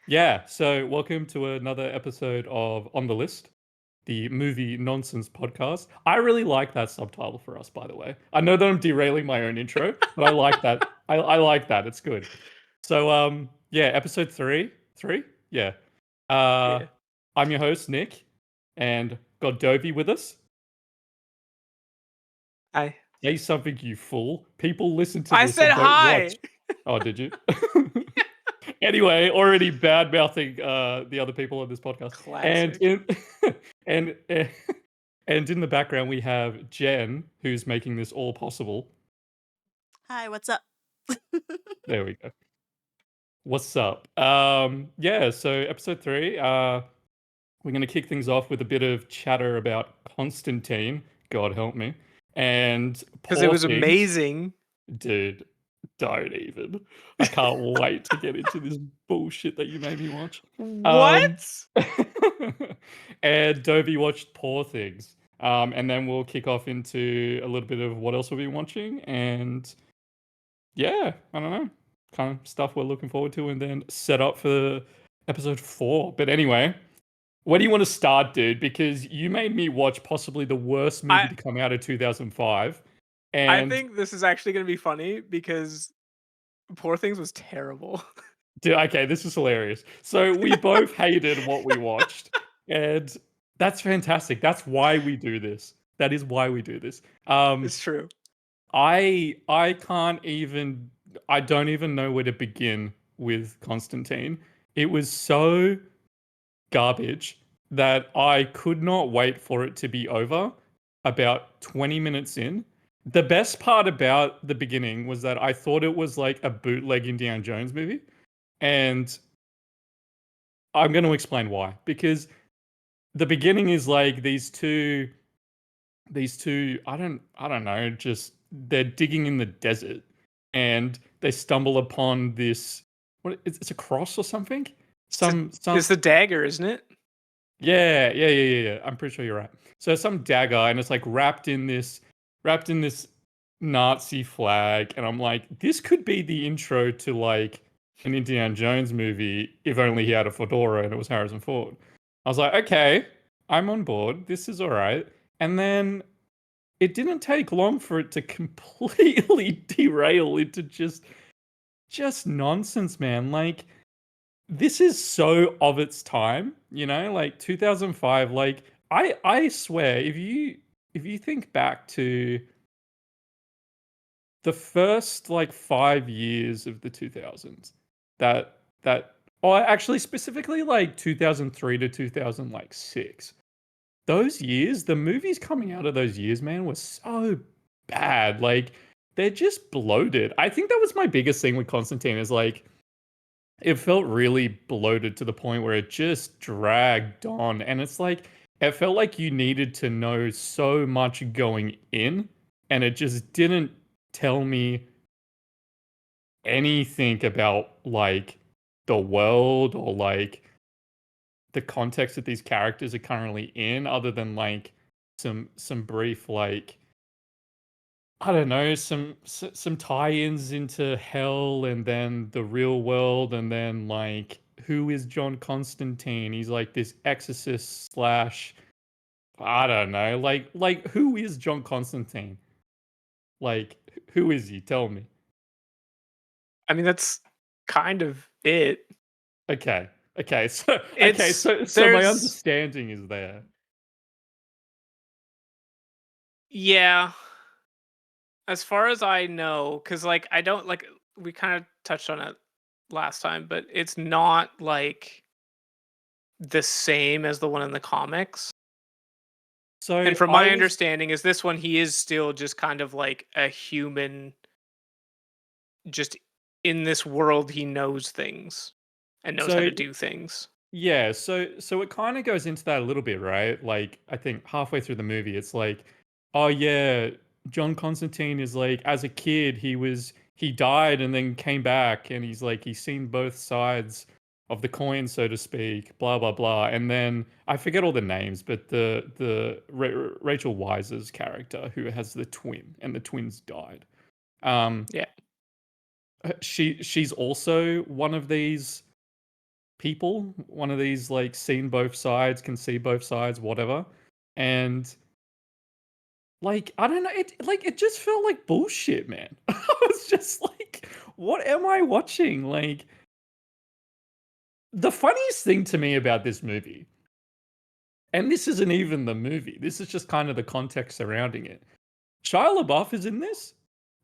Yeah, so welcome to another episode of On the List, the movie nonsense podcast. I really like that subtitle for us, by the way. I know that I'm derailing my own intro, but I like that. I like that. It's good. So yeah, episode three? Yeah. Uh Yeah. I'm your host, Nick, and got Dovey with us. I Say something, you fool. People listen to I this said and don't watch. hi. Oh, did you? Anyway, already bad mouthing the other people on this podcast, and Classic. in and and in the background we have Jenn, who's making this all possible. Hi, what's up? There we go. What's up? Yeah. So episode three, we're gonna kick things off with a bit of chatter about Constantine. God help me, and Because it poor was things. amazing. Dude, don't even. I can't wait to get into this bullshit that you made me watch. Um, What? and Dovey watched Poor Things. And then we'll kick off into a little bit of what else we'll be watching. And yeah, I don't know, kind of stuff we're looking forward to, and then set up for episode 4. But anyway, where do you want to start, dude? Because you made me watch possibly the worst movie I to come out of 2005. I And think this is actually gonna be funny because Poor Things was terrible. dude, okay, this is hilarious. So we both hated what we watched, and that's fantastic. That's why we do this. That is why we do this. It's true. I can't even. I don't even know where to begin with Constantine. It was so garbage that I could not wait for it to be over. About 20 minutes in, the best part about the beginning was that I thought it was like a bootleg Indiana Jones movie. And I'm going to explain why. Because the beginning is like these two I don't know, just they're digging in the desert and they stumble upon this, it's a cross or something? It's, a, Some it's the dagger, isn't it? yeah. I'm pretty sure you're right. So some dagger, and it's like wrapped in this Nazi flag, and I'm like, this could be the intro to like an Indiana Jones movie if only he had a fedora and it was Harrison Ford. I was like, okay, I'm on board. This is all right. And then it didn't take long for it to completely derail into just nonsense, man. Like, this is so of its time, like 2005. Like, I swear, if you think back to the first like 5 years of the 2000s, that or actually specifically like 2003 to 2006, those years, the movies coming out of those years, man, were so bad. Like, they're just bloated. I think that was my biggest thing with Constantine, is like, it felt really bloated to the point where it just dragged on. And it's like, it felt like you needed to know so much going in, and it just didn't tell me anything about like the world or like the context that these characters are currently in, other than like some brief, like, I don't know, some tie-ins into hell and then the real world, and then like, who is John Constantine? He's like this exorcist slash, I don't know, like who is John Constantine? Like, who is he? Tell me. I mean, that's kind of it. Okay. Okay. So okay, It's so my there's understanding is there. yeah. As far as I know, because like I don't like we kind of touched on it last time, but it's not like the same as the one in the comics. So And from I my was understanding, is this one he is still just kind of like a human, just in this world he knows things and knows how so to do things. yeah, so it kind of goes into that a little bit, right? Like, I think halfway through the movie, it's like, oh yeah, John Constantine is like, as a kid, he died and then came back, and he's like, he's seen both sides of the coin, so to speak, blah blah blah. And then I forget all the names, but Rachel Weisz's character, who has the twin, and the twins died. Um, Yeah. she's also one of these people, one of these like seen both sides, can see both sides, whatever. And like I don't know, it just felt like bullshit, man. I was just like, what am I watching? Like the funniest thing to me about this movie, and this isn't even the movie, this is just kind of the context surrounding it. Shia LaBeouf is in this,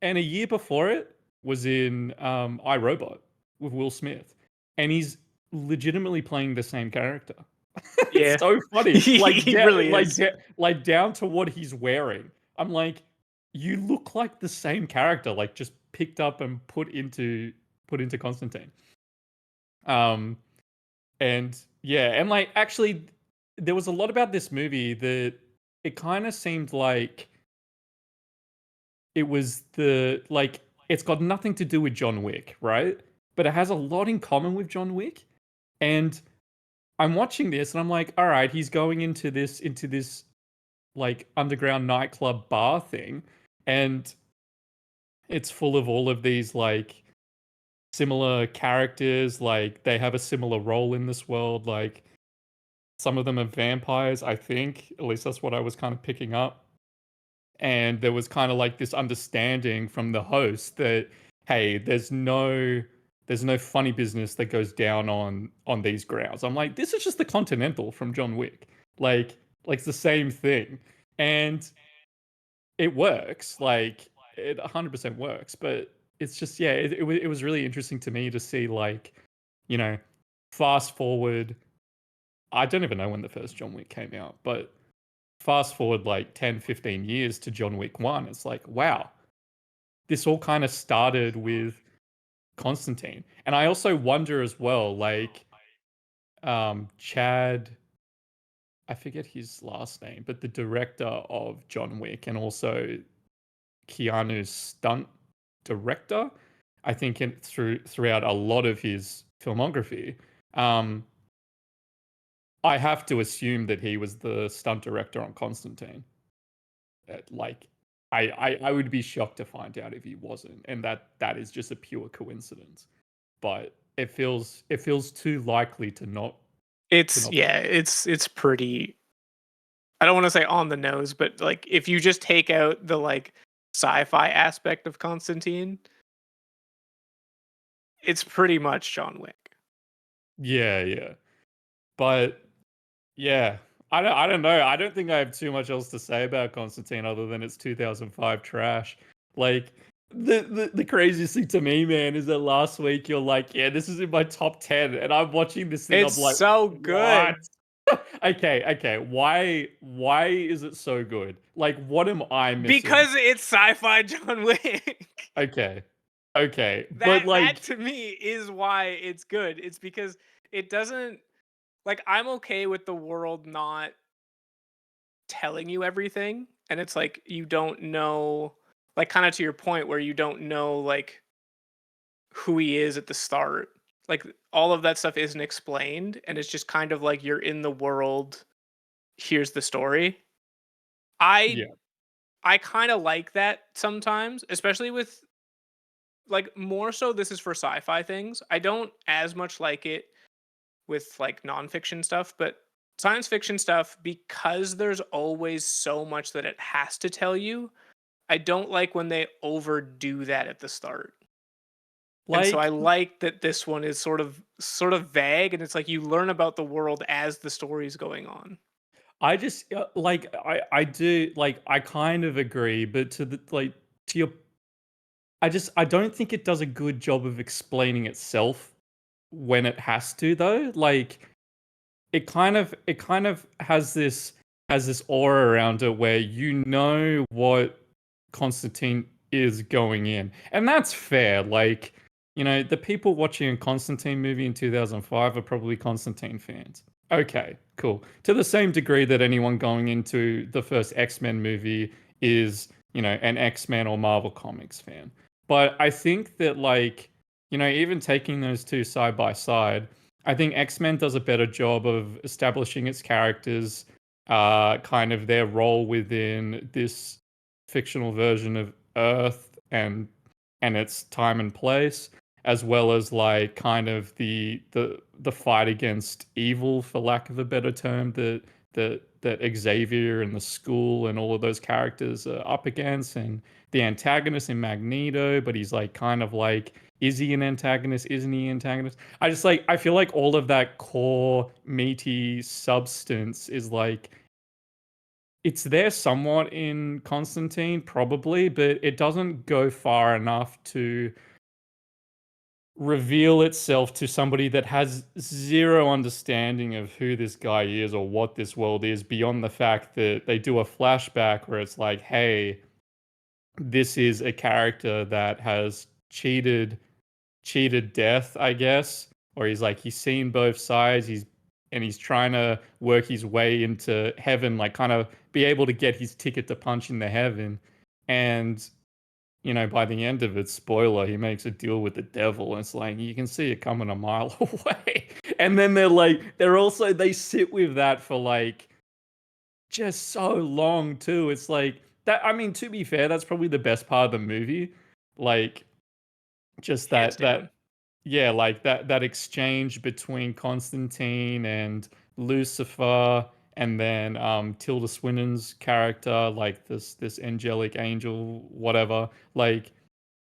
and a year before it was in iRobot with Will Smith, and he's legitimately playing the same character. It's Yeah. so funny, He really is. like down to what he's wearing. I'm like, you look like the same character, like just picked up and put into Constantine. Um, and yeah, and like actually, there was a lot about this movie that it kind of seemed like it was it's got nothing to do with John Wick, right? But it has a lot in common with John Wick. And I'm watching this and I'm like, all right, he's going into this like underground nightclub bar thing, and it's full of all of these like similar characters, like they have a similar role in this world, like some of them are vampires, I think. At least that's what I was kind of picking up. And there was kind of like this understanding from the host that hey, there's no funny business that goes down on these grounds. I'm like, this is just the Continental from John Wick. Like it's the same thing. And it works. Like it 100% works, but it's just yeah, it was really interesting to me to see like, you know, fast forward, I don't even know when the first John Wick came out, but fast forward like 10, 15 years to John Wick 1, it's like, wow, this all kind of started with Constantine. And I also wonder as well, like, Chad, I forget his last name, but the director of John Wick and also Keanu's stunt director, I think throughout a lot of his filmography, um, I have to assume that he was the stunt director on Constantine. Like, I would be shocked to find out if he wasn't, and that is just a pure coincidence. But it feels too likely to not. It's yeah, it's pretty, I don't want to say on the nose, but like if you just take out the like sci-fi aspect of Constantine, it's pretty much John Wick. Yeah, yeah. But yeah, I don't know. I don't think I have too much else to say about Constantine other than it's 2005 trash. Like the craziest thing to me, man, is that last week you're like, yeah, this is in my top 10, and I'm watching this thing. It's I'm like, so good. what? Okay. Why is it so good? Like, what am I missing? Because it's sci-fi John Wick. Okay. But That to me is why it's good. It's because it doesn't, like, I'm okay with the world not telling you everything, and it's like you don't know, like, kind of to your point where you don't know like who he is at the start. Like all of that stuff isn't explained, and it's just kind of like you're in the world. Here's the story. I yeah. I kind of like that sometimes, especially with like more so this is for sci-fi things. I don't as much like it with like nonfiction stuff, but science fiction stuff, because there's always so much that it has to tell you. I don't like when they overdo that at the start. And so I Like like that this one is sort of vague, and it's like you learn about the world as the story's going on. I just like I do like I kind of agree, but to your I don't think it does a good job of explaining itself when it has to though. Like it kind of has this aura around it where you know what Constantine is going in. And that's fair. Like, the people watching a Constantine movie in 2005 are probably Constantine fans. Okay, cool. To the same degree that anyone going into the first X-Men movie is, an X-Men or Marvel Comics fan. But I think that like, even taking those two side by side, I think X-Men does a better job of establishing its characters, kind of their role within this fictional version of Earth and its time and place. as well as like kind of the fight against evil, for lack of a better term, that Xavier and the school and all of those characters are up against, and the antagonist in Magneto, but he's like kind of like, is he an antagonist? Isn't he an antagonist? I just like, I feel like all of that core meaty substance is like, it's there somewhat in Constantine, probably, but it doesn't go far enough to reveal itself to somebody that has zero understanding of who this guy is or what this world is, beyond the fact that they do a flashback where it's like, hey, this is a character that has cheated death, I guess, or he's like, he's seen both sides, he's trying to work his way into heaven, like kind of be able to get his ticket to punch into heaven. And by the end of it, spoiler, he makes a deal with the devil. And it's like, you can see it coming a mile away. And then they sit with that for like just so long too. It's like that. I mean, to be fair, that's probably the best part of the movie. Like, just Hands down. yeah, like that exchange between Constantine and Lucifer, and then Tilda Swinton's character, like this angelic angel, whatever. Like,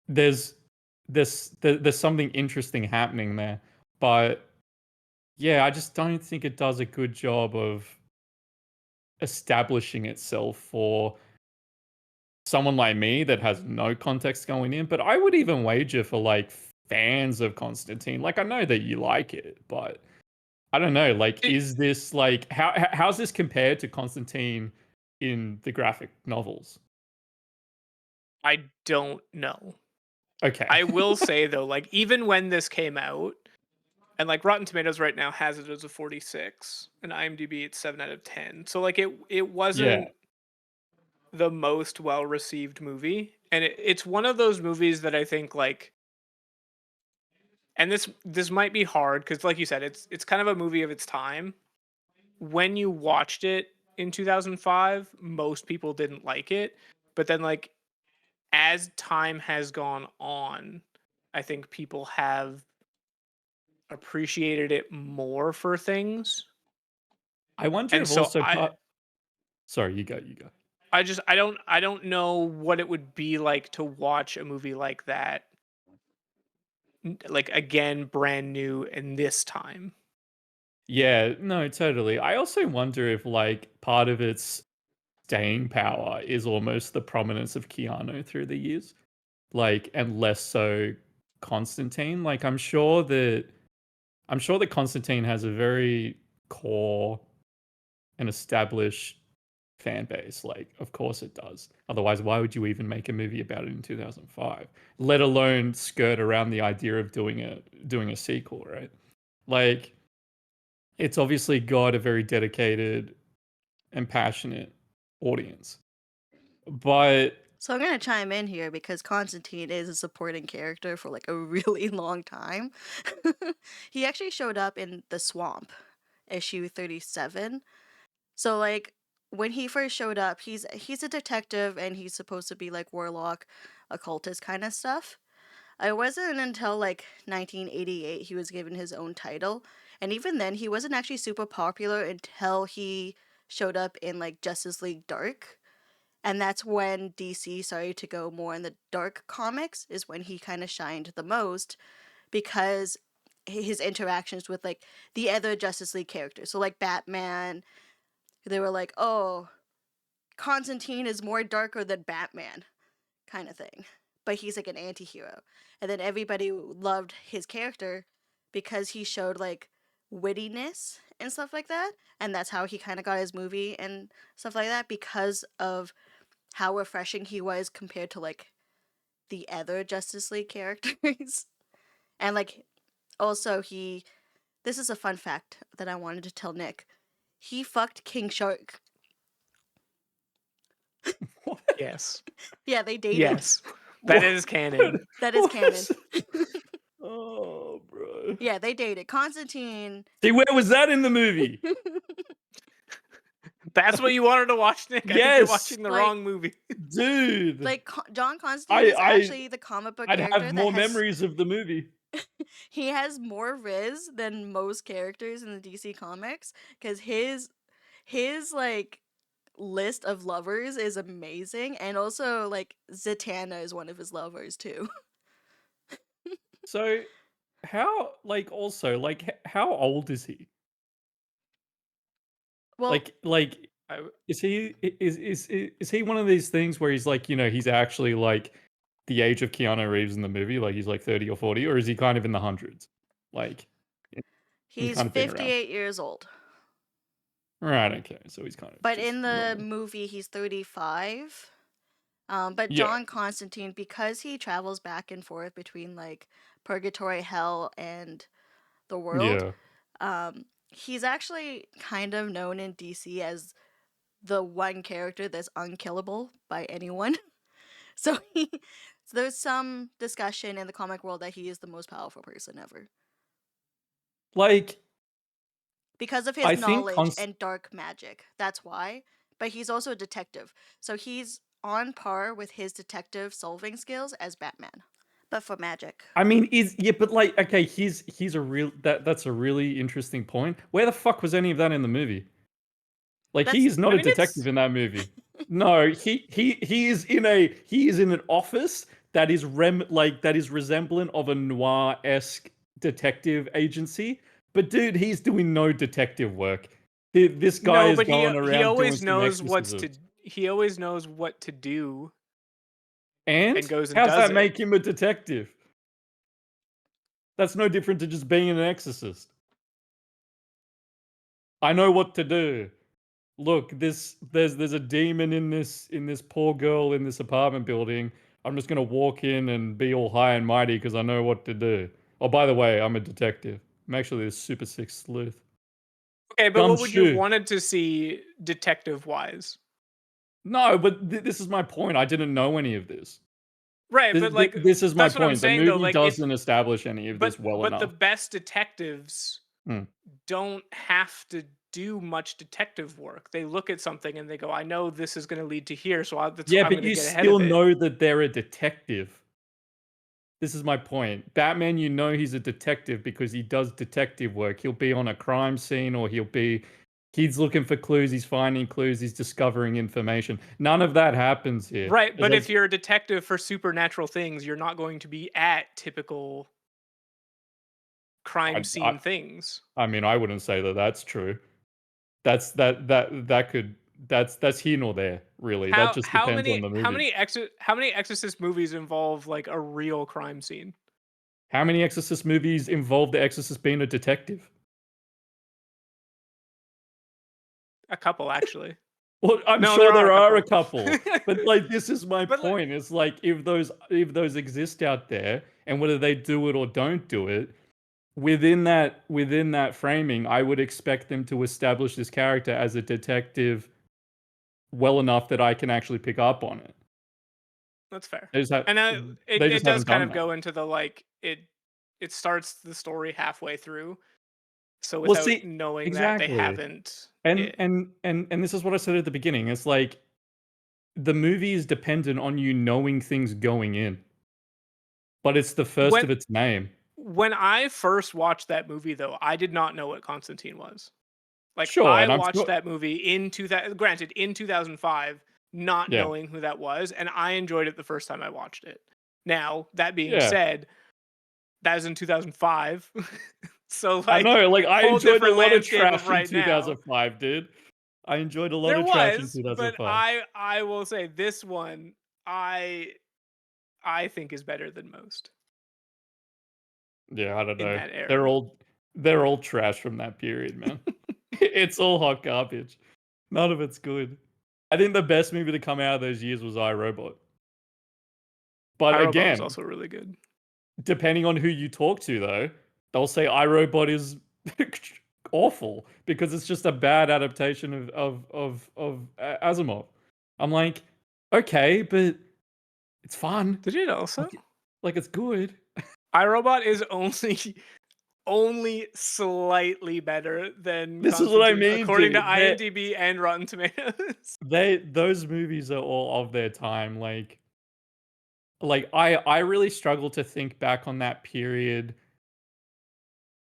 there's there's something interesting happening there, but yeah, I just don't think it does a good job of establishing itself for someone like me that has no context going in. But I would even wager for like fans of Constantine, like, I know that you like it, but I don't know, like, is this like, how's this compared to Constantine in the graphic novels? I don't know. Okay. I will say though, like, even when this came out, and like Rotten Tomatoes right now has it as a 46, and IMDb it's 7 out of 10. So like it wasn't the most well received movie, and it's one of those movies that I think like, and this might be hard because like you said, it's kind of a movie of its time. When you watched it in 2005, most people didn't like it, but then like as time has gone on, I think people have appreciated it more for things. I wonder And if so also part. Sorry, you go. I don't know what it would be like to watch a movie like that, like again, brand new in this time. Yeah, no, totally. I also wonder if like part of its staying power is almost the prominence of Keanu through the years, like, and less so Constantine. Like, I'm sure that Constantine has a very core and established fan base. Like, of course it does. Otherwise, why would you even make a movie about it in 2005? Let alone skirt around the idea of doing a sequel, right? Like, it's obviously got a very dedicated and passionate audience. But So I'm gonna chime in here because Constantine is a supporting character for like a really long time. He actually showed up in The Swamp, issue 37. So like when he first showed up, he's a detective and he's supposed to be like warlock, occultist kind of stuff. It wasn't until like 1988 he was given his own title, and even then he wasn't actually super popular until he showed up in like Justice League Dark. And that's when DC started to go more in the dark comics, is when he kind of shined the most, because his interactions with like the other Justice League characters. So like Batman, they were like, "Oh, Constantine is more darker than Batman," kind of thing. But he's like an anti-hero. And then everybody loved his character because he showed like wittiness and stuff like that. And that's how he kind of got his movie and stuff like that, because of how refreshing he was compared to like the other Justice League characters. And like also this is a fun fact that I wanted to tell Nick. He fucked King Shark. Yes. Yeah, they dated. Yes. That is canon. That is canon. Oh, bro. Yeah, they dated. Constantine. See, where was that in the movie? That's what you wanted to watch, Nick? I think you're Yes. watching the Like- wrong movie. Dude. Like John Constantine is actually the comic book I'd character have more that has memories of the movie. he has more Riz than most characters in the DC comics because his like list of lovers is amazing, and also like Zatanna is one of his lovers too. So how like also like how old is he? Well, Like I, is he one of these things where he's like, he's actually like the age of Keanu Reeves in the movie, like he's like 30 or 40, or is he kind of in the hundreds? Like he's he's kind of been around. 58 years old. Right, okay. So he's kind of But just in the normal. movie, he's 35. But Yeah. John Constantine, because he travels back and forth between like purgatory, hell, and the world, Yeah. he's actually kind of known in DC as the one character that's unkillable by anyone. So so there's some discussion in the comic world that he is the most powerful person ever Like because of his I think knowledge and dark magic. That's why. But he's also a detective. So he's on par with his detective solving skills as Batman. But for magic. I mean, but like, okay, he's a real that's a really interesting point. Where the fuck was any of that in the movie? Like, he That's is not I a mean, it's detective in that movie. No, he is in an office that is that is resemblant of a noir-esque detective agency. But dude, he's doing no detective work. This guy no, is but going he around doing always some knows what's to exorcisms. he always knows what to do and And goes and how's does that it. make him a detective? That's no different to just being an exorcist. I know what to do. Look, there's a demon in this poor girl in this apartment building. I'm just gonna walk in and be all high and mighty because I know what to do. Oh, by the way, I'm a detective. I'm actually this super sick sleuth. Okay, but what would you have Gumshoe. wanted to see detective wise? No, but this is my point. I didn't know any of this. Right, but like This is my that's what I'm point. The saying though. movie Like it, doesn't establish any of this well but the enough. best detectives Hmm. don't have to do much detective work. They look at something and they go, "I know this is going to lead to here, so Yeah, I'm but going to you get ahead still of it." know that they're a detective. This is my point. Batman, you know he's a detective because he does detective work. He'll be on a crime scene or he's looking for clues, he's finding clues, he's discovering information. None of that happens here. Right, As but I, if you're a detective for supernatural things, you're not going to be at typical crime I, scene things. I mean, I wouldn't say that that's true. That could that's here nor there, really. That just depends on the movie. How many Exorcist movies involve like a real crime scene? How many Exorcist movies involve the Exorcist being a detective? A couple actually. Well, I'm No, sure there are there a are a couple. couple, but like this is my But like, point. It's like if those exist out there, and whether they do it or don't do it, within that framing, I would expect them to establish this character as a detective well enough that I can actually pick up on it. that's fair. They just have And they it just does haven't kind done of that. go into the like it starts the story halfway through. So Well, without see, knowing that they exactly, haven't and yeah. and and this is what I said at the beginning. It's like the movie is dependent on you knowing things going in, but it's the first When of its name. when I first watched that movie though, I did not know what Constantine was. Like Sure, I and I'm watched sure. that movie in 2000, granted in 2005, not Yeah, knowing who that was, and I enjoyed it the first time I watched it. Now, that being yeah. said, that was in 2005. So I like know, like, I whole enjoyed a different lot of landscape of trash in right now. 2005, dude. I enjoyed a lot There of trash in was, but 2005. I will say this one I I think is better than most Yeah, I don't in know. that They're era. all they're all trash from that period, man. It's all hot garbage. None of it's good. I think the best movie to come out of those years was iRobot. But iRobot was again, also really good. depending on who you talk to, though, they'll say iRobot is awful because it's just a bad adaptation of Asimov. I'm like, okay, but it's fun. Did it also? Like, like it's good. iRobot is only slightly better than This is what I Constantine, mean, according to dude. IMDb and Rotten Tomatoes. Those movies are all of their time. Like I really struggle to think back on that period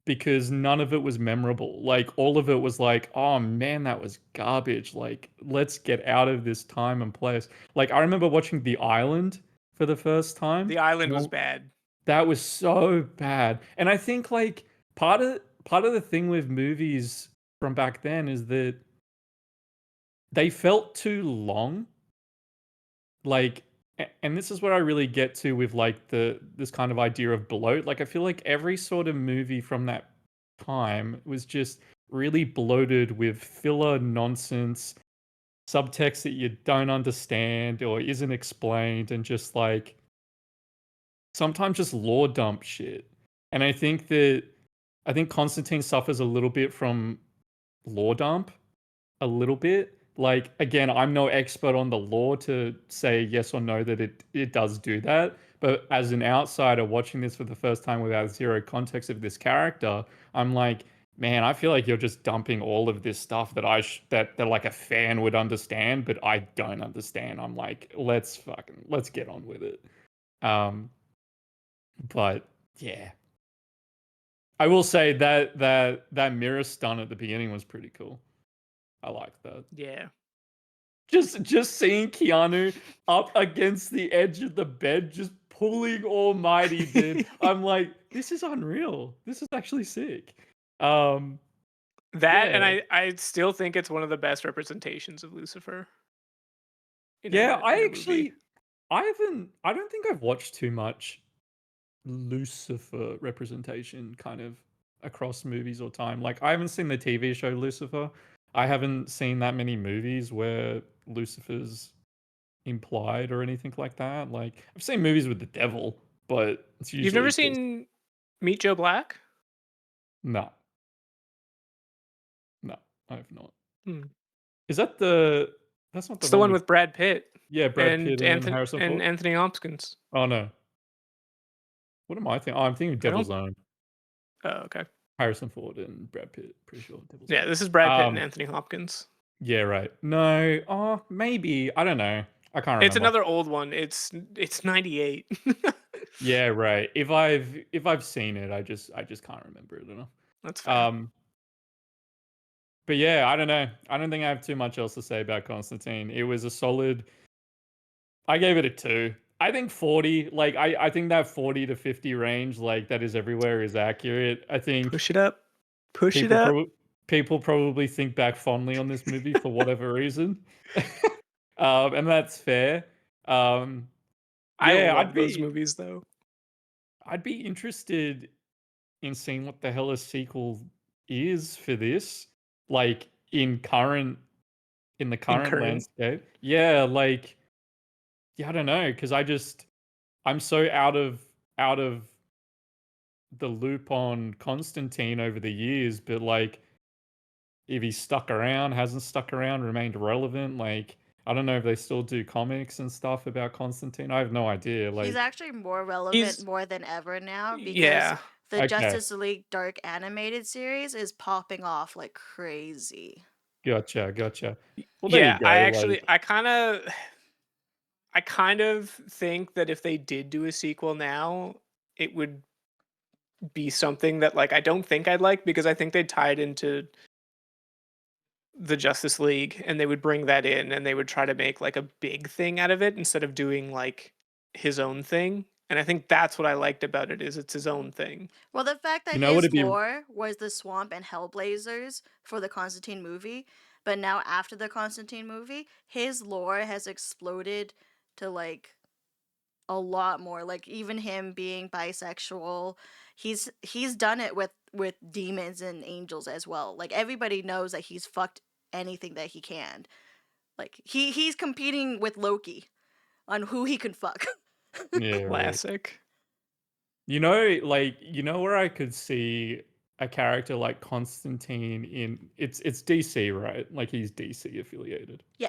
because none of it was memorable. Like all of it was like, oh man, that was garbage. Like let's get out of this time and place. Like I remember watching The Island for the first time. The Island and was bad. That was so bad. And I think like part of the thing with movies from back then is that they felt too long. Like and this is what I really get to with like this kind of idea of bloat. Like I feel like every sort of movie from that time was just really bloated with filler nonsense, subtext that you don't understand or isn't explained, and just like sometimes just lore dump shit. And I think Constantine suffers a little bit from lore dump, a little bit. Like again, I'm no expert on the lore to say yes or no that it does do that. But as an outsider watching this for the first time without zero context of this character, I'm like, man, I feel like you're just dumping all of this stuff that that like a fan would understand, but I don't understand. I'm like, let's get on with it. Um, but yeah, I will say that mirror stun at the beginning was pretty cool. I like that. Yeah. Just seeing Keanu up against the edge of the bed, just pulling almighty, dude. I'm like, this is unreal. This is actually sick. That and Yeah. I still think it's one of the best representations of Lucifer. Yeah, in a movie. I don't think I've watched too much Lucifer representation kind of across movies or time. Like I haven't seen the TV show Lucifer. I haven't seen that many movies where Lucifer's implied or anything like that. Like I've seen movies with the devil, but it's You've never usually just seen Meet Joe Black? no. No, I have not. Hmm. Is that the that's not the It's the one one with with Brad Pitt Brad Pitt and Harrison and Ford? Anthony Hopkins. Oh no. What am I thinking? Oh, I'm thinking I don't. Devil's Own. Oh, okay. Harrison Ford and Brad Pitt, pretty sure Devil's Yeah, Own. this is Brad Pitt and Anthony Hopkins. Yeah, right. No, oh, maybe. I don't know. I can't remember. It's another old one. It's 98. Yeah, right. If I've seen it, I just can't remember it enough. That's fair. But yeah, I don't know. I don't think I have too much else to say about Constantine. It was a solid. I gave it a 2. I think 40. Like I think that 40 to 50 range, like that is everywhere, is accurate. I think Push it up. Push it people up. people probably think back fondly on this movie for whatever reason, and that's fair. I Yeah, love those movies though. I'd be interested in seeing what the hell a sequel is for this, like in the current landscape. Yeah, like yeah, I don't know, because I'm so out of the loop on Constantine over the years, but like if he's stuck around, hasn't stuck around, remained relevant, like I don't know if they still do comics and stuff about Constantine. I have no idea. Like He's actually more relevant more than ever now because Yeah. the Okay. Justice League Dark animated series is popping off like crazy. Gotcha. Well, there Yeah, you go. I kind of think that if they did do a sequel now, it would be something that like I don't think I'd like, because I think they'd tie it into the Justice League and they would bring that in and they would try to make like a big thing out of it instead of doing like his own thing. And I think that's what I liked about it, is it's his own thing. Well, the fact that You know what his it'd be- lore was the Swamp and Hellblazers for the Constantine movie, but now after the Constantine movie, his lore has exploded to like a lot more. Like even him being bisexual, he's done it with demons and angels as well. Like everybody knows that he's fucked anything that he can. Like he's competing with Loki on who he can fuck. Yeah, right. Classic. You know, like where I could see a character like Constantine in it's DC, right? Like he's DC affiliated. Yeah.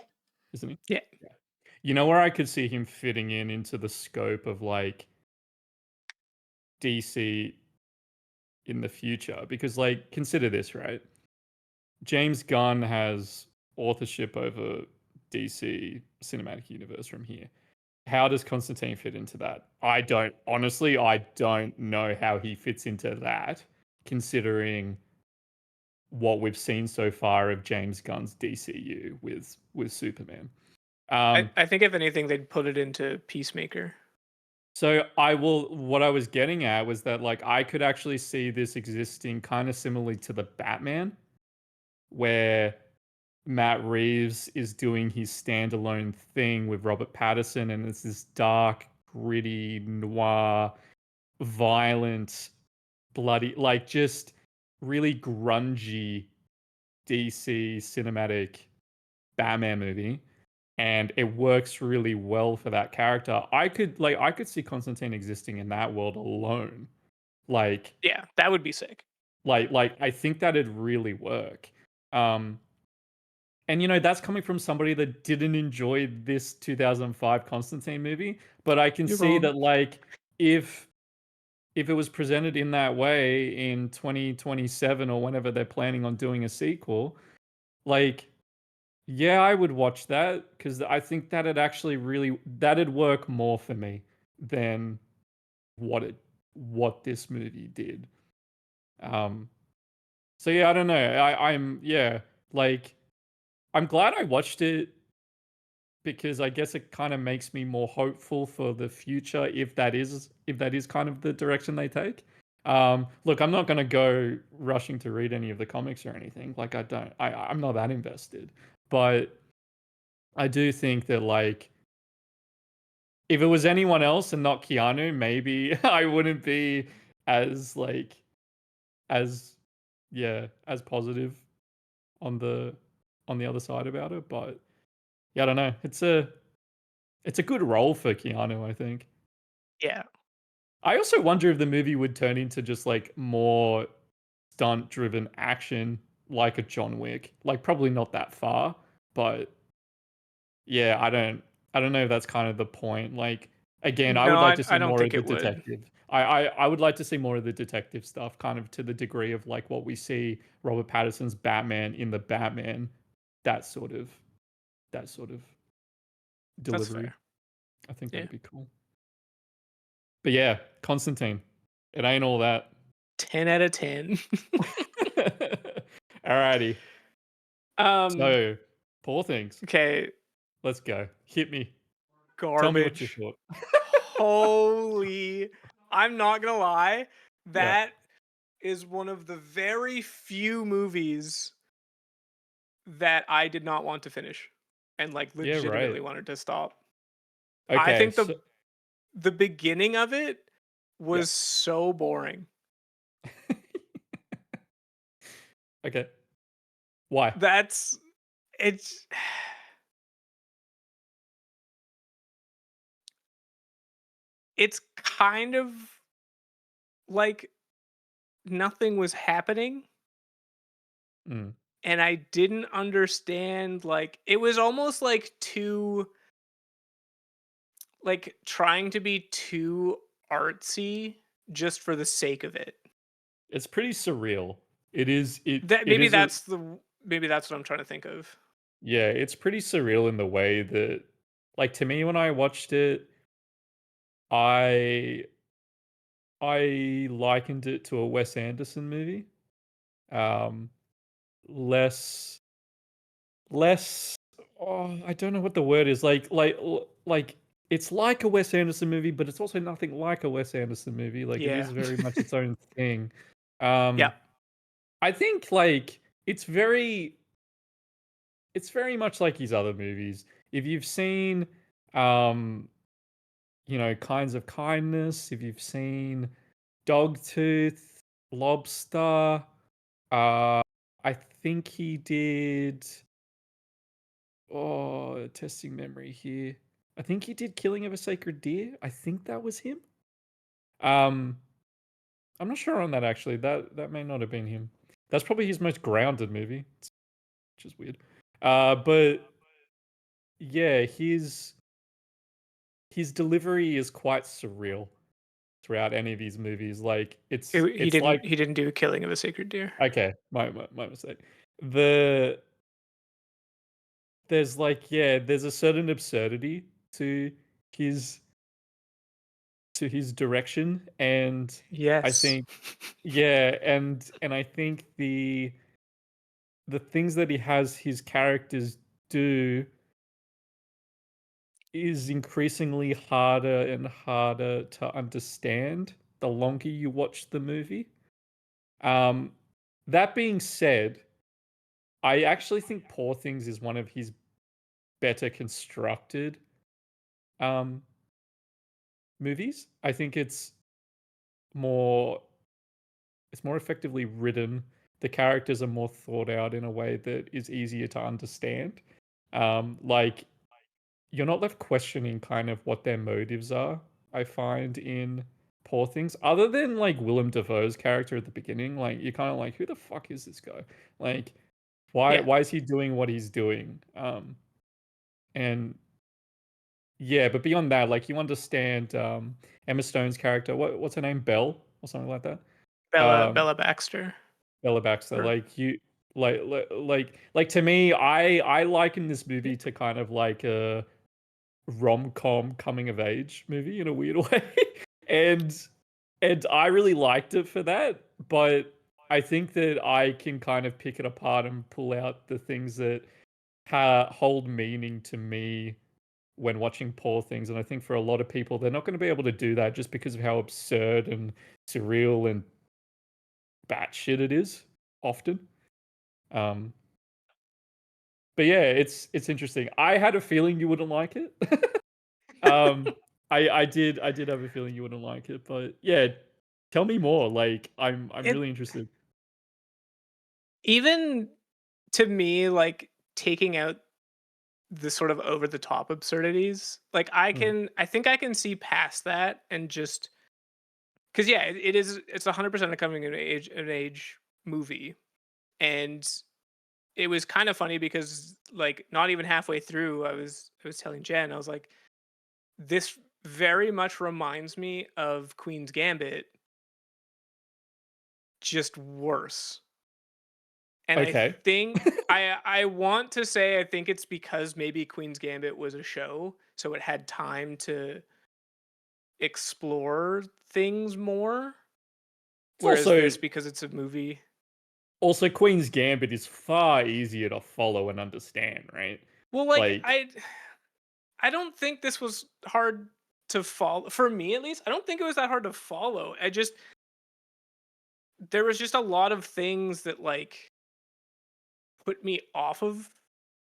Isn't he? Yeah. You know where I could see him fitting into the scope of like DC in the future? Because like consider this, right? James Gunn has authorship over DC cinematic universe from here. How does Constantine fit into that? I don't know how he fits into that. considering what we've seen so far of James Gunn's DCU with Superman. I think if anything, they'd put it into Peacemaker. So what I was getting at was that like I could actually see this existing kind of similarly to the Batman, where Matt Reeves is doing his standalone thing with Robert Pattinson, and it's this dark, gritty, noir, violent, bloody, like just really grungy DC cinematic Batman movie. And it works really well for that character. I could see Constantine existing in that world alone. Like Yeah, that would be sick. like I think that'd really work. Um and that's coming from somebody that didn't enjoy this 2005 Constantine movie, but I can You're see wrong. that like if it was presented in that way in 2027 or whenever they're planning on doing a sequel, like yeah, I would watch that because I think that'd work more for me than what this movie did. Um, so yeah, I don't know. Like I'm glad I watched it because I guess it kind of makes me more hopeful for the future if that is kind of the direction they take. Look, I'm not gonna go rushing to read any of the comics or anything. Like I'm not that invested, but I do think that like if it was anyone else and not Keanu, maybe I wouldn't be as like as as positive on the other side about it. But yeah, I don't know. It's a good role for Keanu, I think. Yeah. I also wonder if the movie would turn into just like more stunt driven action like a John Wick. Like probably not that far, but yeah, I don't know if that's kind of the point. Like again, I would No, like to I see don't more think of the it would. detective. I would like to see more of the detective stuff, kind of to the degree of like what we see Robert Pattinson's Batman in the Batman, that sort of that sort of That's delivery. fair. I think Yeah. that'd be cool. But yeah, Constantine. It ain't all that. 10 out of 10. Alrighty. Um, So, Poor Things. okay, Let's go. Hit me. Tell me what you garbage. thought. Holy, I'm not gonna lie. Yeah. That is one of the very few movies that I did not want to finish and like Yeah, right. legitimately wanted to stop. I Okay. think So, the beginning of it yeah. was so boring. Okay. Why? That's it's it's kind of like nothing was happening Mm. and I didn't understand like it was almost like too like trying to be too artsy just for the sake of it. It's pretty surreal. It is it That it is a maybe that's what I'm trying to think of. yeah, it's pretty surreal in the way that like to me when I watched it, I I likened it to a Wes Anderson movie. Um less less I don't know what the word is. Like it's like a Wes Anderson movie, but it's also nothing like a Wes Anderson movie. Like it Yeah. is very much its own thing. Um Yeah. I think like it's very much like his other movies. If you've seen um Kinds of Kindness, if you've seen Dogtooth, Lobster, I think he did testing memory here. I think he did Killing of a Sacred Deer. I think that was him. Um I'm not sure on that actually. That may not have been him. That's probably his most grounded movie, which is weird. But yeah, his delivery is quite surreal throughout any of his movies. Like He it's like didn't do Killing of a Sacred Deer. okay, my mistake. The there's like there's a certain absurdity to his to his direction, and I Yes. think yeah, and I think the things that he has his characters do is increasingly harder and harder to understand the longer you watch the movie. Um, that being said, I actually think Poor Things is one of his better constructed um, movies. I think more it's more effectively written. The characters are more thought out in a way that is easier to understand. Like you're not left questioning kind of what their motives are. I find in Poor Things, other than like Willem Dafoe's character at the beginning, like you're kind of like, who the fuck is this guy? Like, Yeah. why is he doing what he's doing? And yeah, but beyond that, like you understand Emma Stone's character. What's her name? Belle or something like that. Um, Bella Baxter. Bella Baxter. Or Like you, like to me, I liken this movie to kind of like a rom-com coming of age movie in a weird way. and and I really liked it for that, but I think that I can kind of pick it apart and pull out the things that hold meaning to me when watching Poor Things. And I think for a lot of people, they're not going to be able to do that just because of how absurd and surreal and batshit it is often. Um, but yeah, it's interesting. I had a feeling you wouldn't like it. um, I did have a feeling you wouldn't like it, but yeah, tell me more. Like, I'm it really interested. even to me, like taking out the sort of over the top absurdities, like Mm, I think I can see past that and just because yeah, it's 100% a coming of age movie, and it was kind of funny because like not even halfway through, I was telling Jen, I was like, this very much reminds me of Queen's Gambit, just worse. And I okay. think I want to say I think it's because maybe Queen's Gambit was a show, so it had time to explore things more, It's whereas also this, because it's a movie. also Queen's Gambit is far easier to follow and understand, right? Well, like Like, I don't think this was hard to follow for me at least. I don't think it was that hard to follow. I just there was just a lot of things that like put me off of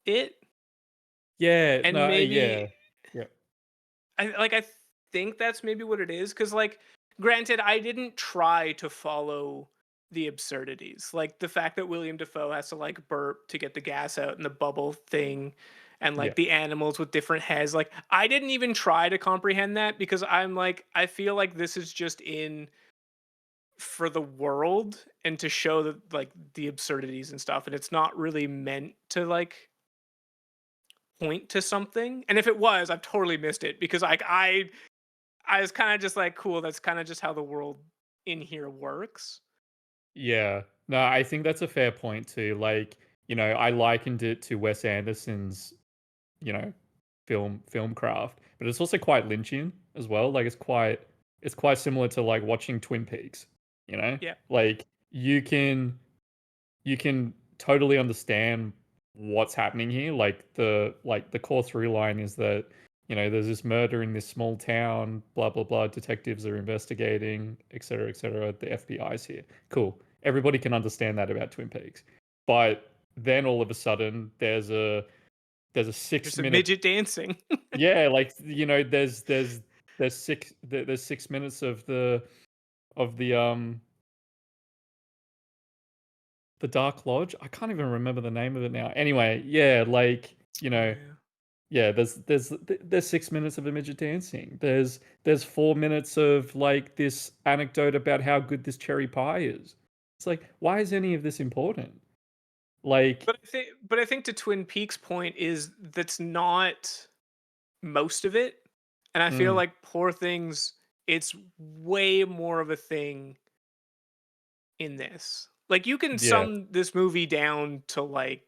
it, yeah, and no, maybe yeah, yeah, I think that's maybe what it is, cuz like granted I didn't try to follow the absurdities. Like the fact that William Dafoe has to like burp to get the gas out and the bubble thing and yeah, like the animals with different heads. Like I didn't even try to comprehend that because I'm like I feel like this is just in for the world and to show that like the absurdities and stuff, and it's not really meant to like point to something. And if it was, I've totally missed it because like I was kind of just like, cool, that's kind of just how the world in here works. yeah. No, I think that's a fair point too. Like, I likened it to Wes Anderson's, you know, film craft, but it's also quite Lynchian as well. Like, it's quite similar to like watching Twin Peaks. Yeah. Like you can totally understand what's happening here. Like the core through line is that there's this murder in this small town. Blah blah blah. Detectives are investigating, etc. etc. The FBI's here. Cool. Everybody can understand that about Twin Peaks, but then all of a sudden there's a six There's a minute midget dancing. yeah, like there's 6 minutes of the Dark Lodge. I can't even remember the name of it now. Anyway, yeah, like Oh yeah. yeah, there's 6 minutes of a midget dancing. There's 4 minutes of like this anecdote about how good this cherry pie is. It's like, why is any of this important? Like, But I think to Twin Peaks point is that's not most of it. And I feel mm, like Poor Things, it's way more of a thing in this. Like you can yeah, sum this movie down to like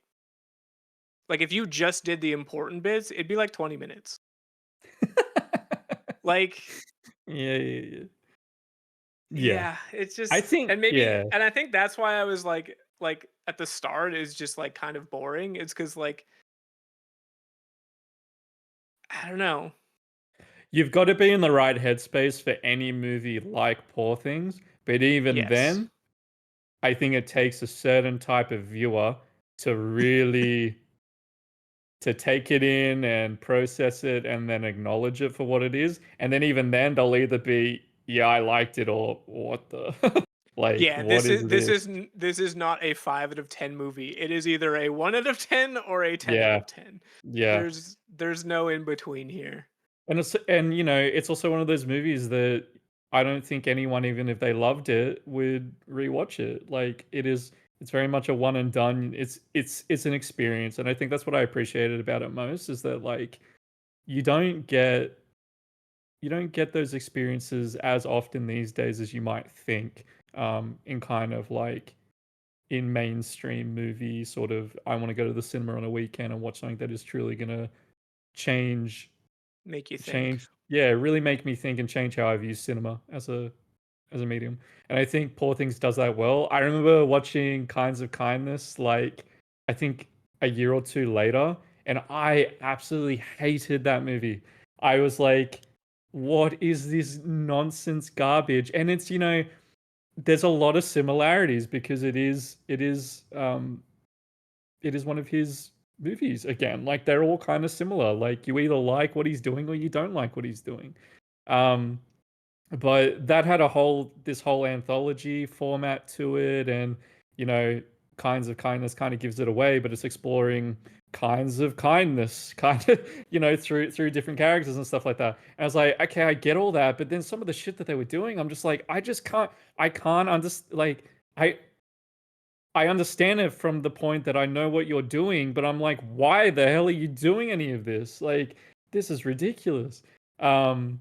if you just did the important bits, it'd be like 20 minutes. Like, Yeah, yeah, yeah. Yeah. yeah, it's I just, think and maybe, yeah. and I think that's why I was like at the start is just like kind of boring. It's because like I don't know. You've got to be in the right headspace for any movie like Poor Things, but even Yes. then, I think it takes a certain type of viewer to really to take it in and process it and then acknowledge it for what it is. And then even then they'll either be, yeah, I liked it or what the like Yeah, what is this? this is not a 5 out of 10 movie. It is either a 1 out of 10 or a 10 out Yeah. of 10. Yeah. There's no in between here. And it's also one of those movies that I don't think anyone, even if they loved it, would rewatch it. Like it's very much a one and done. It's an experience, and I think that's what I appreciated about it most is that like you don't get you don't get those experiences as often these days as you might think. In kind of like in mainstream movie sort of I want to go to the cinema on a weekend and watch something that is truly gonna change Make you think. change yeah, really make me think and change how I view cinema as a medium. And I think Poor Things does that well. I remember watching Kinds of Kindness like I think a year or two later, and I absolutely hated that movie. I was like, what is this nonsense garbage? And it's, there's a lot of similarities because it is one of his movies again. Like they're all kind of similar. Like you either like what he's doing or you don't like what he's doing. Um, but that had this whole anthology format to it, and you know, Kinds of Kindness kind of gives it away, but it's exploring kinds of kindness, kind of, through different characters and stuff like that. And I was like, okay, I get all that, but then some of the shit that they were doing, I'm just like, I can't understand. Like, I understand it from the point that I know what you're doing, but I'm like, why the hell are you doing any of this? Like, this is ridiculous. Um,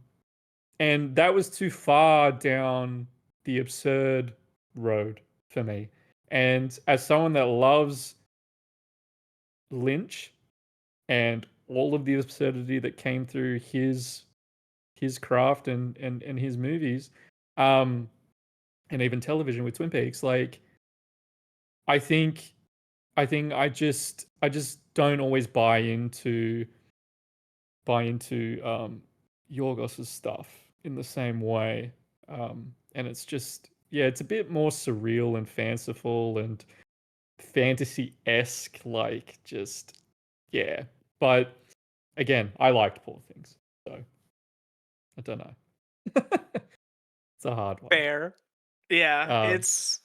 and that was too far down the absurd road for me. And as someone that loves Lynch and all of the absurdity that came through his craft and his movies, um, and even television with Twin Peaks, like I think I just don't always buy into Yorgos's stuff in the same way. And it's just yeah, it's a bit more surreal and fanciful and fantasy-esque, like just yeah. But again, I liked Poor Things, so I don't know. It's a hard one. Fair. Yeah, Um, it's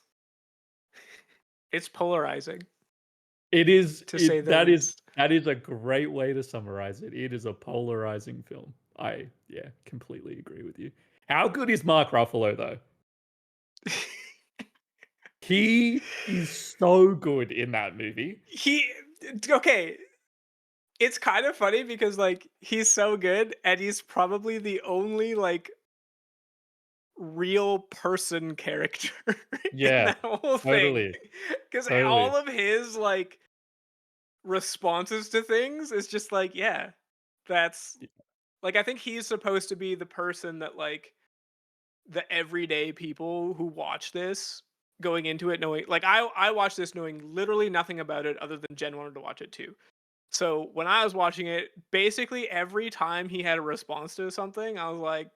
polarizing it is to say the that is least. that is a great way to summarize it. It is a polarizing film. I yeah, completely agree with you. How good is Mark Ruffalo though? He is so good in that movie. He okay, it's kind of funny because like he's so good and he's probably the only like real person character in Yeah, that whole thing. totally, Because totally. all of his like responses to things is just like, yeah, that's like I think he's supposed to be the person that like the everyday people who watch this going into it knowing like I watched this knowing literally nothing about it other than Jen wanted to watch it too. So when I was watching it, basically every time he had a response to something, I was like,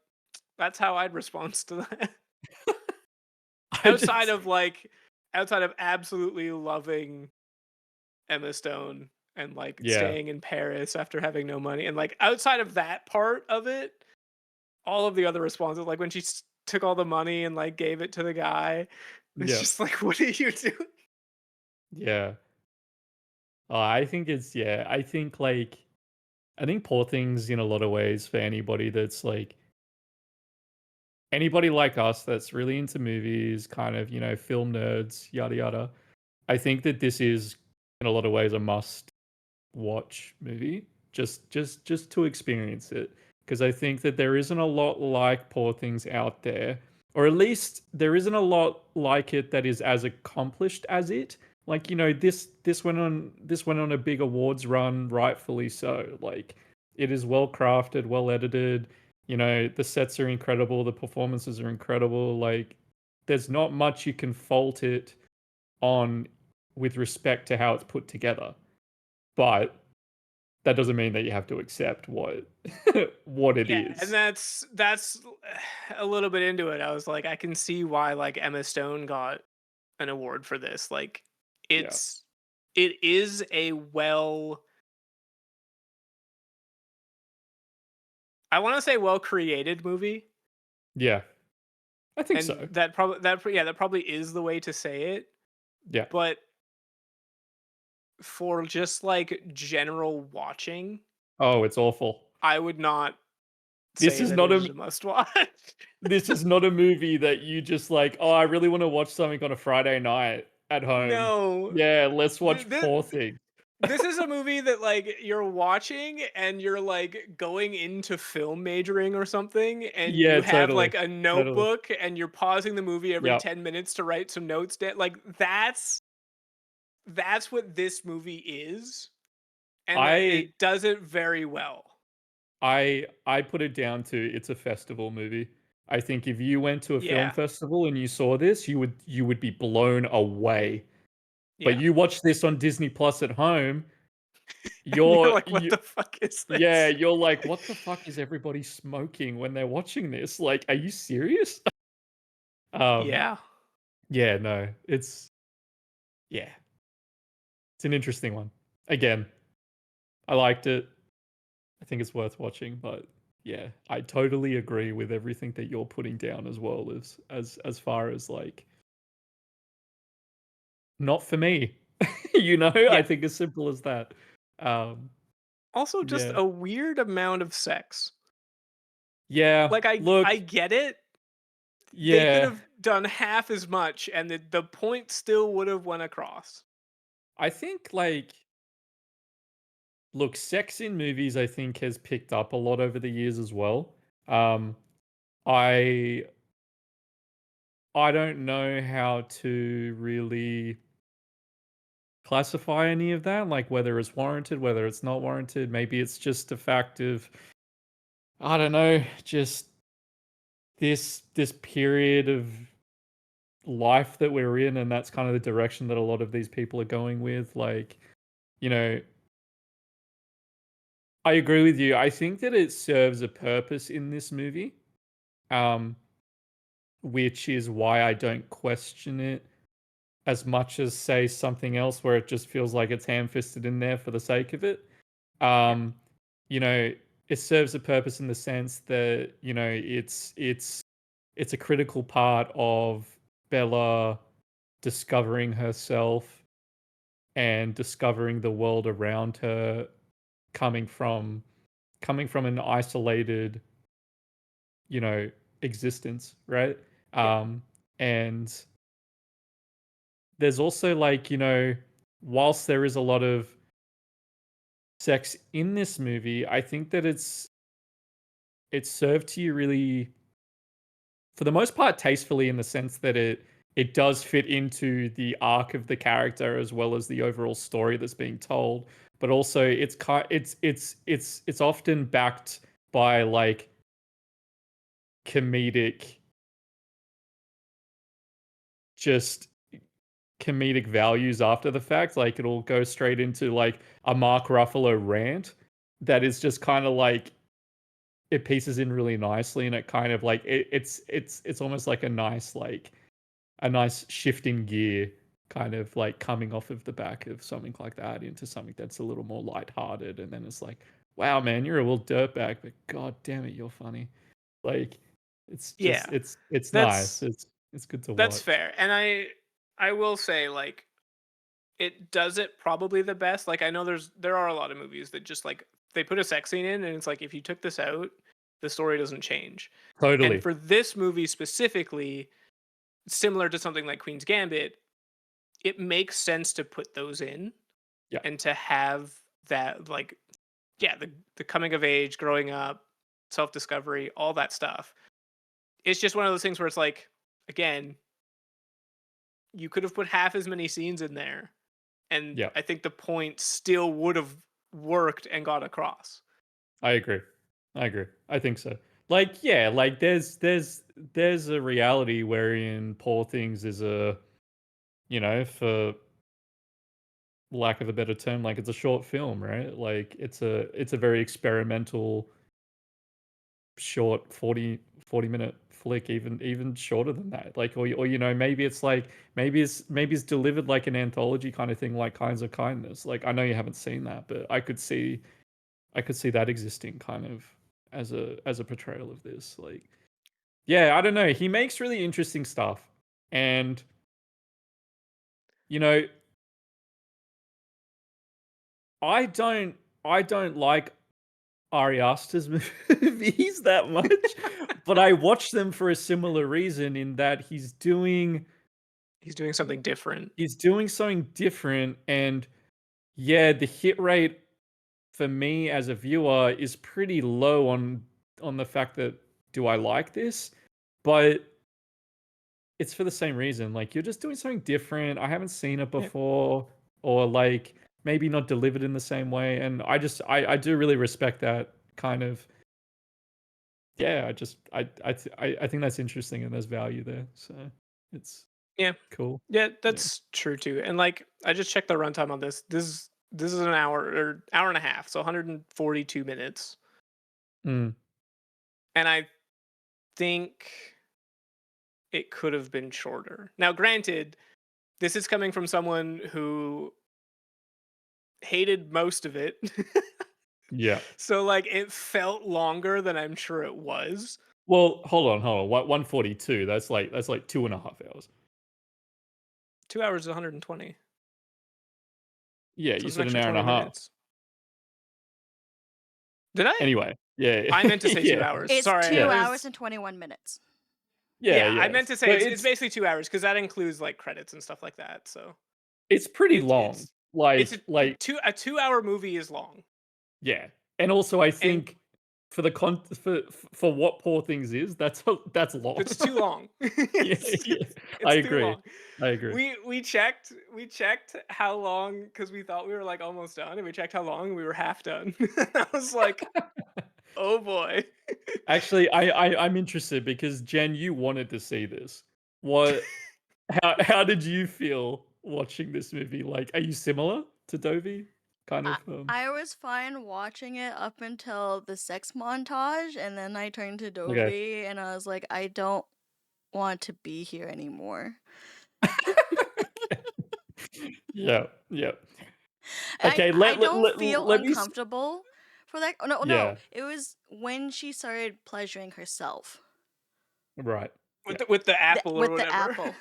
that's how I'd respond to that. I outside just of like outside of absolutely loving Emma Stone and like yeah, staying in Paris after having no money and like outside of that part of it, all of the other responses like when she took all the money and like gave it to the guy, it's yeah, just like what are you doing? yeah. I think it's yeah. I think Poor Things in a lot of ways for anybody that's like anybody like us that's really into movies, kind of film nerds, yada yada. I think that this is in a lot of ways a must watch movie just to experience it because I think that there isn't a lot like Poor Things out there, or at least there isn't a lot like it that is as accomplished as it. Like this went on a big awards run, rightfully so. Like it is well crafted, well edited. You know, the sets are incredible, the performances are incredible. Like, there's not much you can fault it on with respect to how it's put together. But that doesn't mean that you have to accept what what it Yeah, and is. that's a little bit into it. I was like, I can see why like Emma Stone got an award for this. Like, Yeah. it's it is a I want to say well created movie, Yeah. I think and so. that probably is the way to say it. Yeah. But for just like general watching, Oh, it's awful. I would not This say is that not it a is a must watch. this is not a movie that you just like, "Oh, I really wanna watch something on a Friday night at home. No, Yeah, let's watch this Poor Things." this is a movie that like you're watching and you're like going into film majoring or something, and Yeah, you have totally. like a Totally. notebook and you're pausing the movie every Yep. 10 minutes to write some notes down. Like that's what this movie is, and I it does it very well. I put it down to it's a festival movie. I think if you went to a film Yeah. festival and you saw this, you would be blown away. But Yeah. you watch this on Disney Plus at home, And you're you're like, what you the fuck is yeah, this? you're like, "What the fuck is everybody smoking when they're watching this? Like, are you serious?" Um, Yeah. yeah, no, yeah, it's an interesting one. Again, I liked it. I think it's worth watching, but yeah, I totally agree with everything that you're putting down as well as far as like not for me. You know, I Yeah. think as simple as that. Um, Also just yeah. a weird amount of sex. Yeah, Like look, I get it. They could yeah, have done half as much and the point still would have went across. I think like look, sex in movies I think has picked up a lot over the years as well. Um, I I don't know how to really classify any of that, like whether it's warranted, whether it's not warranted. Maybe it's just a fact of I don't know, just this period of life that we're in, and that's kind of the direction that a lot of these people are going with. Like, you know, I agree with you. I think that it serves a purpose in this movie, um, which is why I don't question it as much as say something else where it just feels like it's ham-fisted in there for the sake of it. Yeah. Um, you know, it serves a purpose in the sense that, you know, it's a critical part of Bella discovering herself and discovering the world around her coming from an isolated, you know, existence, right? Yeah. Um, and there's also like, you know, whilst there is a lot of sex in this movie, I think that it's served to you really for the most part tastefully in the sense that it does fit into the arc of the character as well as the overall story that's being told, but also it's often backed by like comedic just comedic values after the fact. Like it'll go straight into like a Mark Ruffalo rant that is just kind of like it pieces in really nicely, and it kind of like it's almost like a nice shift in gear, kind of like coming off of the back of something like that into something that's a little more lighthearted, and then it's like, wow, man, you're a little dirtbag, but god damn it, you're funny. Like, it's just Yeah. it's nice. That's It's good to that's watch. fair. And I will say like it does it probably the best. Like I know there are a lot of movies that just like they put a sex scene in and it's like if you took this out, the story doesn't change. And Totally. for this movie specifically, similar to something like Queen's Gambit, it makes sense to put those in Yeah, and to have that like yeah, the coming of age, growing up, self-discovery, all that stuff. It's just one of those things where it's like again, you could have put half as many scenes in there and yeah, I think the point still would have worked and got across. I agree. I agree. I think so. Like, yeah, like there's a reality wherein Poor Things is a, for lack of a better term, like it's a short film, right? Like it's a very experimental short 40 minute flick, even shorter than that. Like or maybe it's like maybe it's delivered like an anthology kind of thing, like Kinds of Kindness. Like I know you haven't seen that, but I could see that existing kind of as a portrayal of this. Like, yeah, I don't know. He makes really interesting stuff. And you know, I don't I don't like Ari Aster's movies that much, but I watch them for a similar reason in that He's doing something different. he's doing something different. And yeah, the hit rate for me as a viewer is pretty low on the fact that, do I like this? But it's for the same reason. Like you're just doing something different. I haven't seen it Yeah. before, or like maybe not delivered in the same way. And I do really respect that kind of. Yeah, I think that's interesting and there's value there. So it's Yeah. cool. Yeah, Yeah. that's true too. And like I just checked the runtime on this. This is an hour or hour and a half, so 142 minutes. Mm, And I think it could have been shorter. Now, granted, this is coming from someone who hated most of it. yeah. So like it felt longer than I'm sure it was. Well, hold on. What 142? That's like 2.5 hours. 2 hours is 120. Yeah, So you it's an said an extra hour and 20 a half. minutes. Did I? Anyway, yeah, I meant to say 2 yeah, hours. It's Sorry. 2 hours and 21 minutes. yeah, Yeah, I yeah. meant to say But it's basically 2 hours because that includes like credits and stuff like that. So it's pretty it's long. it's it's Like a 2 hour movie is long. yeah, and also I And think for the for what Poor Things is, that's long. it's too long. Yeah, it's, yeah, it's I it's too agree. long. I agree. We checked how long because we thought we were like almost done, and we checked how long and we were half done. I was like, oh boy. Actually, I'm interested because Jen, you wanted to see this. What? How did you feel watching this movie? Like, are you similar to Dovey? Kind I, of. I was fine watching it up until the sex montage, and then I turned to Okay. Dovey and I was like, I don't want to be here anymore. Yeah. Yeah. I Okay. I Let let don't let, feel let me. uncomfortable for that. Oh, no, no. Yeah. It was when she started pleasuring herself Right. Yeah. With the apple or with the whatever. apple.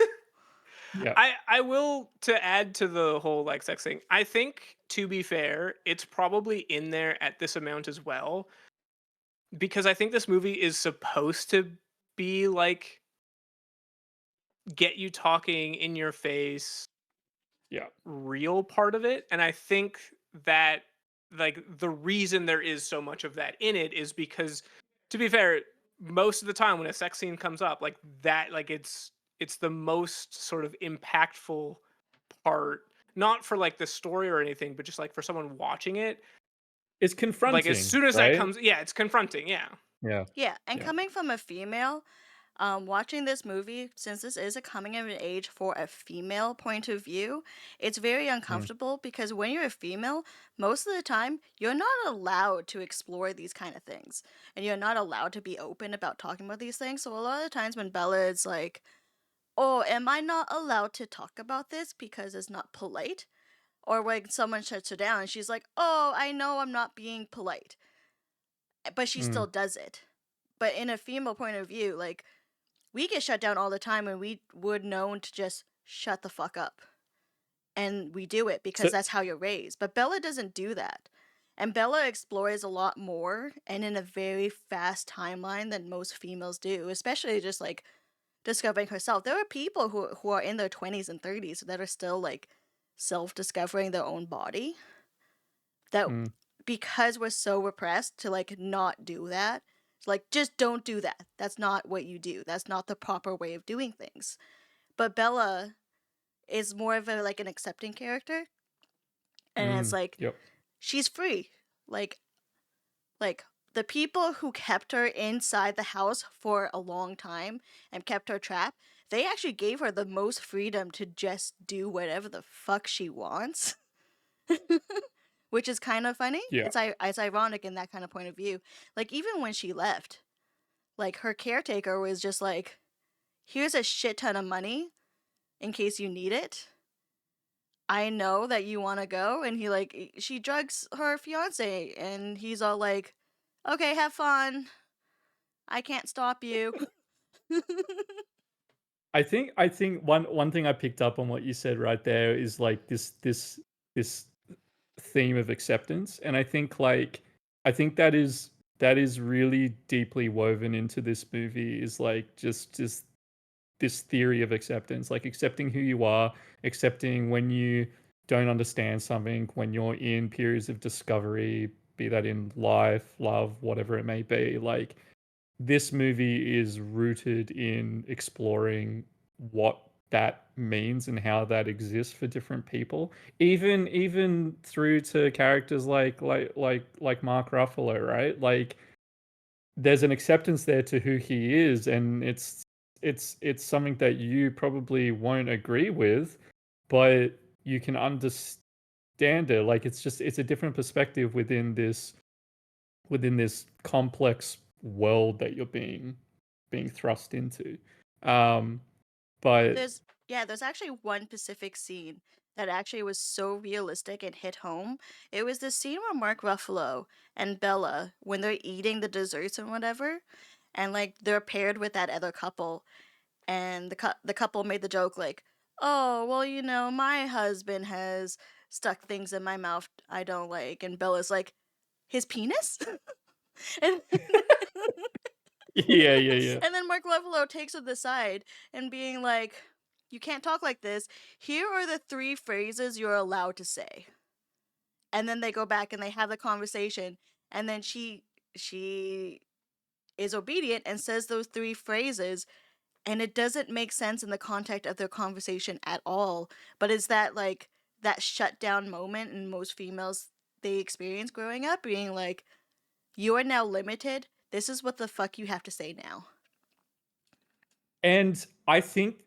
Yeah. I will to add to the whole like sex thing. I think to be fair, it's probably in there at this amount as well because I think this movie is supposed to be like get you talking in your face Yeah. real part of it, and I think that like the reason there is so much of that in it is because to be fair, most of the time when a sex scene comes up like that, like it's the most sort of impactful part, not for like the story or anything, but just like for someone watching it. It's Like as confronting, soon as that right? comes, yeah, it's confronting, yeah. Yeah. Yeah, and Yeah. coming from a female, watching this movie, since this is a coming of age for a female point of view, it's very Mm. uncomfortable because when you're a female, most of the time, you're not allowed to explore these kind of things. And you're not allowed to be open about talking about these things. So a lot of the times when Bella is like, oh, am I not allowed to talk about this because it's not polite? Or when someone shuts her down, she's like, oh, I know I'm not being polite. But she Mm. still does it. But in a female point of view, like, we get shut down all the time and we would known to just shut the fuck up. And we do it So because that's how you're raised. But Bella doesn't do that. And Bella explores a lot more and in a very fast timeline than most females do, especially just like discovering herself. There are people who are in their 20s and 30s that are still like self discovering their own body. That mm. because we're so repressed to like not do that. It's like just don't do that. That's not what you do. That's not the proper way of doing things. But Bella is more of a like an accepting character, and it's Mm. like Yep. she's free. Like like the people who kept her inside the house for a long time and kept her trapped, they actually gave her the most freedom to just do whatever the fuck she wants. Which is kind of funny. Yeah. It's ironic in that kind of point of view. Like, even when she left, like, her caretaker was just like, here's a shit ton of money in case you need it. I know that you want to go. And she drugs her fiance, and he's all like, okay, have fun. I can't stop you. I think one thing I picked up on what you said right there is like this theme of acceptance, and I think that is really deeply woven into this movie, is like just this theory of acceptance, like accepting who you are, accepting when you don't understand something, when you're in periods of discovery, be that in life, love, whatever it may be. Like, this movie is rooted in exploring what that means and how that exists for different people, even through to characters like Mark Ruffalo, right? Like, there's an acceptance there to who he is, and it's something that you probably won't agree with, but you can understand it. Like, it's a different perspective within this complex world that you're being thrust into. Um, but There's actually one specific scene that actually was so realistic and hit home. It was the scene where Mark Ruffalo and Bella, when they're eating the desserts and whatever, and like they're paired with that other couple, and the couple made the joke like, "Oh, well, my husband has stuck things in my mouth I don't like," and Bella's like, "His penis?" and yeah, yeah, yeah. and then Mark Ruffalo takes her aside and being like, "You can't talk like this. Here are the 3 phrases you're allowed to say." And then they go back and they have the conversation, and then she is obedient and says those 3 phrases, and it doesn't make sense in the context of their conversation at all. But it's that shutdown moment in most females they experience growing up, being like, "You are now limited. This is what the fuck you have to say now." And I think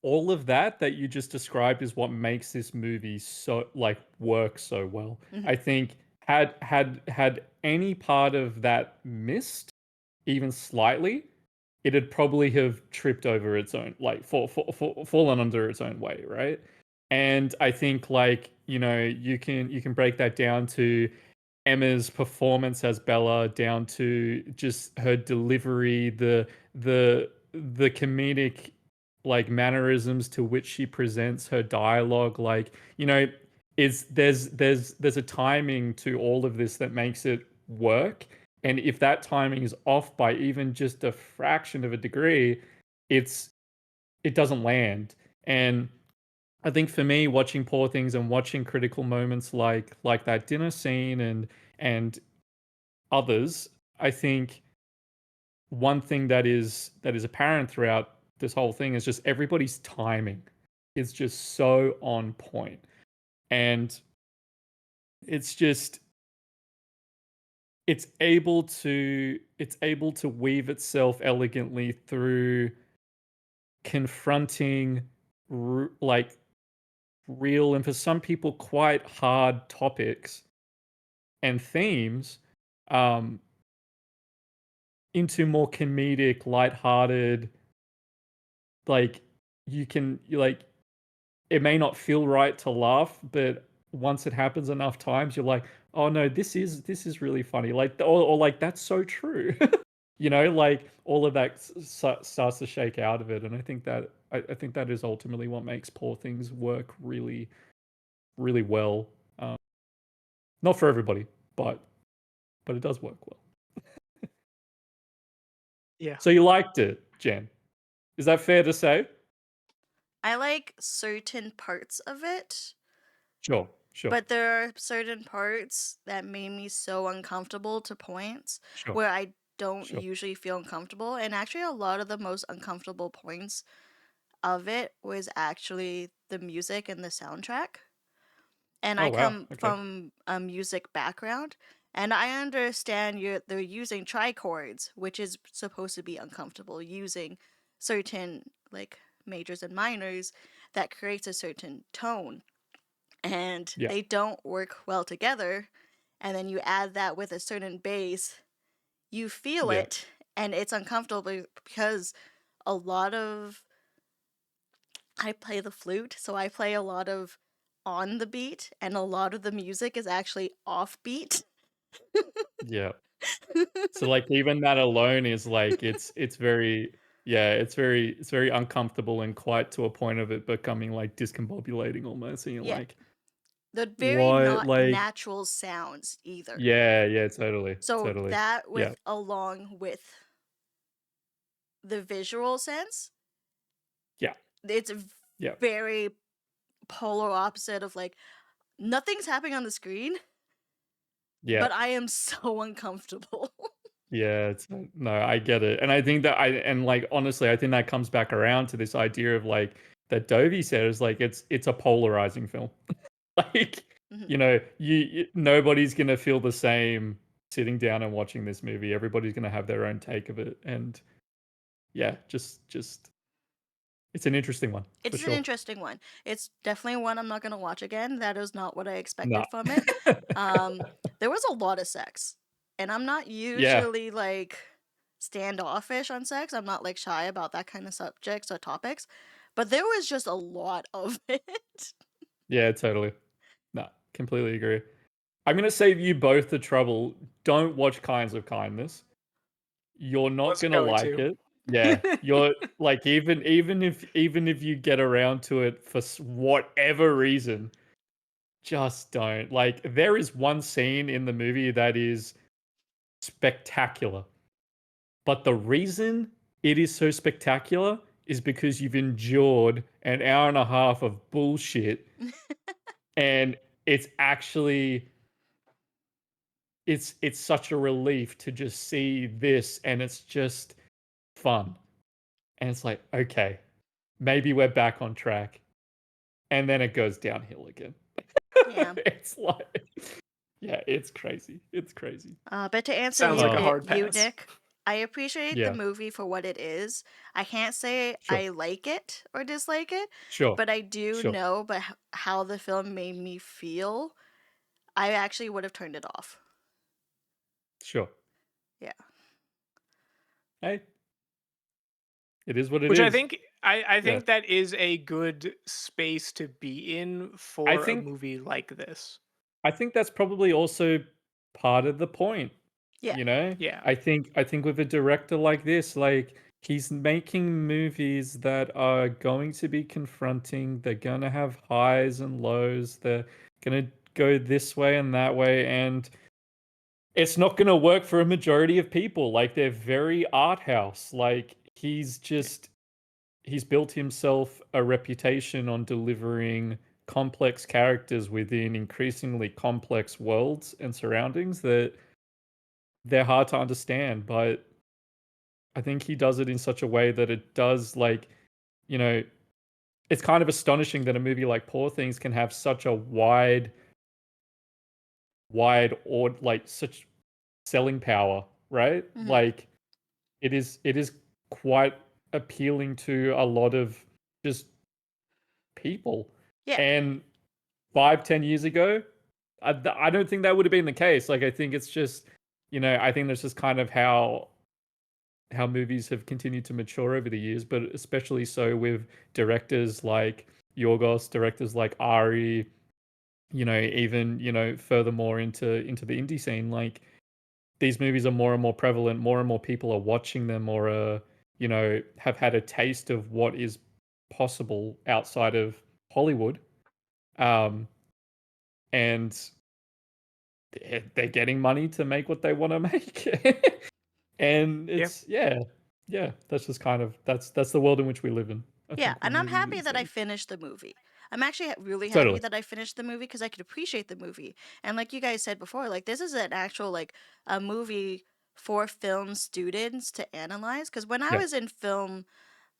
all of that you just described is what makes this movie so, like, work so well. I Mhm. think had any part of that missed even slightly, it'd probably have tripped over its own, like, fallen under its own weight, right? And I think, like, you can break that down to Emma's performance as Bella, down to just her delivery, the comedic, like, mannerisms to which she presents her dialogue. Like, is there's a timing to all of this that makes it work. And if that timing is off by even just a fraction of a degree, it doesn't land. And I think for me, watching Poor Things and watching critical moments like that dinner scene and others, I think one thing that is apparent throughout this whole thing is just everybody's timing is just so on point. And it's just it's able to weave itself elegantly through confronting like real, and for some people quite hard, topics and themes, um, into more comedic, lighthearted. Like, like, it may not feel right to laugh, but once it happens enough times, you're like, oh no, this is really funny. Like, or like, that's so true. Like, all of that starts to shake out of it, and I think that is ultimately what makes Poor Things work really, really well. Um, Not for everybody, but it does work well. Yeah. So you liked it, Jen? Is that fair to say? I like certain parts of it, Sure, sure, but there are certain parts that made me so uncomfortable to points sure, where I don't sure. usually feel uncomfortable. And actually, a lot of the most uncomfortable points of it was actually the music and the soundtrack. And Oh I wow. come Okay. from a music background, And I understand they're using trichords, which is supposed to be uncomfortable, using certain like majors and minors that creates a certain tone, and Yeah. they don't work well together. And then you add that with a certain bass, you feel Yeah. it, and it's uncomfortable because a lot of I play the flute, so I play a lot of on the beat, and a lot of the music is actually off beat. Yeah. So, like, even that alone is, like, it's very yeah, it's very uncomfortable and quite to a point of it becoming, like, discombobulating almost, and you're Yeah, like, they're very "What?" not Like natural sounds either. yeah, yeah, totally, So totally. that Yeah, with along with the visual sense, yeah, it's yeah, very polar opposite of like nothing's happening on the screen, yeah. but I am so uncomfortable. Yeah, it's no, I get it. And I think that like, honestly, I think that comes back around to this idea of, like, that Dovey said is, like, it's a polarizing film. Like, Mhm. you know, nobody's gonna feel the same sitting down and watching this movie. Everybody's gonna have their own take of it. And yeah, just it's an interesting one for It's an sure. interesting one. It's definitely one I'm not gonna watch again. That is not what I No. expected from it. Um, there was a lot of sex, and I'm not Yeah, usually like standoffish on sex. I'm not like shy about that kind of subjects or topics, but there was just a lot of it. yeah, totally. No, completely agree. I'm gonna save you both the trouble. Don't watch Kinds of Kindness. You're not Was gonna going like to. it. Yeah, you're like, even if you get around to it for whatever reason, just don't. Like, there is one scene in the movie that is spectacular, but the reason it is so spectacular is because you've endured an hour and a half of bullshit, and it's actually it's such a relief to just see this, and it's just fun. And it's like, okay, maybe we're back on track. And then it goes downhill again. Yeah. It's like, yeah, it's crazy. It's crazy. But to answer Sounds like a hard you, pass. Nick, I appreciate the Yeah, movie for what it is. I can't say sure, I like it or dislike it, sure, but I do sure, know but how the film made me feel. I actually would have turned it off. sure. Yeah. Hey, it is what it Which I is. think I Yeah. think that is a good space to be in I for a think movie like this. I think that's probably also part of the point, Yeah. you know? Yeah. I think with a director like this, like, he's making movies that are going to be confronting, they're going to have highs and lows, they're going to go this way and that way, and it's not going to work for a majority of people. Like, they're very art house. Like, he's built himself a reputation on delivering complex characters within increasingly complex worlds and surroundings that they're hard to understand. But I think he does it in such a way that it does, like, you know, it's kind of astonishing that a movie like Poor Things can have such a wide or like such selling power, right? Hmm. Like, it is quite appealing to a lot of just people. Yeah. And 5, 10 years ago, I don't think that would have been the case. Like, I think it's just, I think that's just kind of how movies have continued to mature over the years, but especially so with directors like Yorgos, directors like Ari, even, furthermore into the indie scene. Like, these movies are more and more prevalent, more and more people are watching them, or have had a taste of what is possible outside of Hollywood. Um, and they're getting money to make what they want to make. And Yeah. it's yeah, that's just kind of that's the world in which we live in, I Yeah, think, with and I'm movies happy these that I days. finished the movie. I'm actually really happy Totally. that I finished the movie because I could appreciate the movie. And like you guys said before, like this is an actual like a movie for film students to analyze. Because when I Yeah. was in film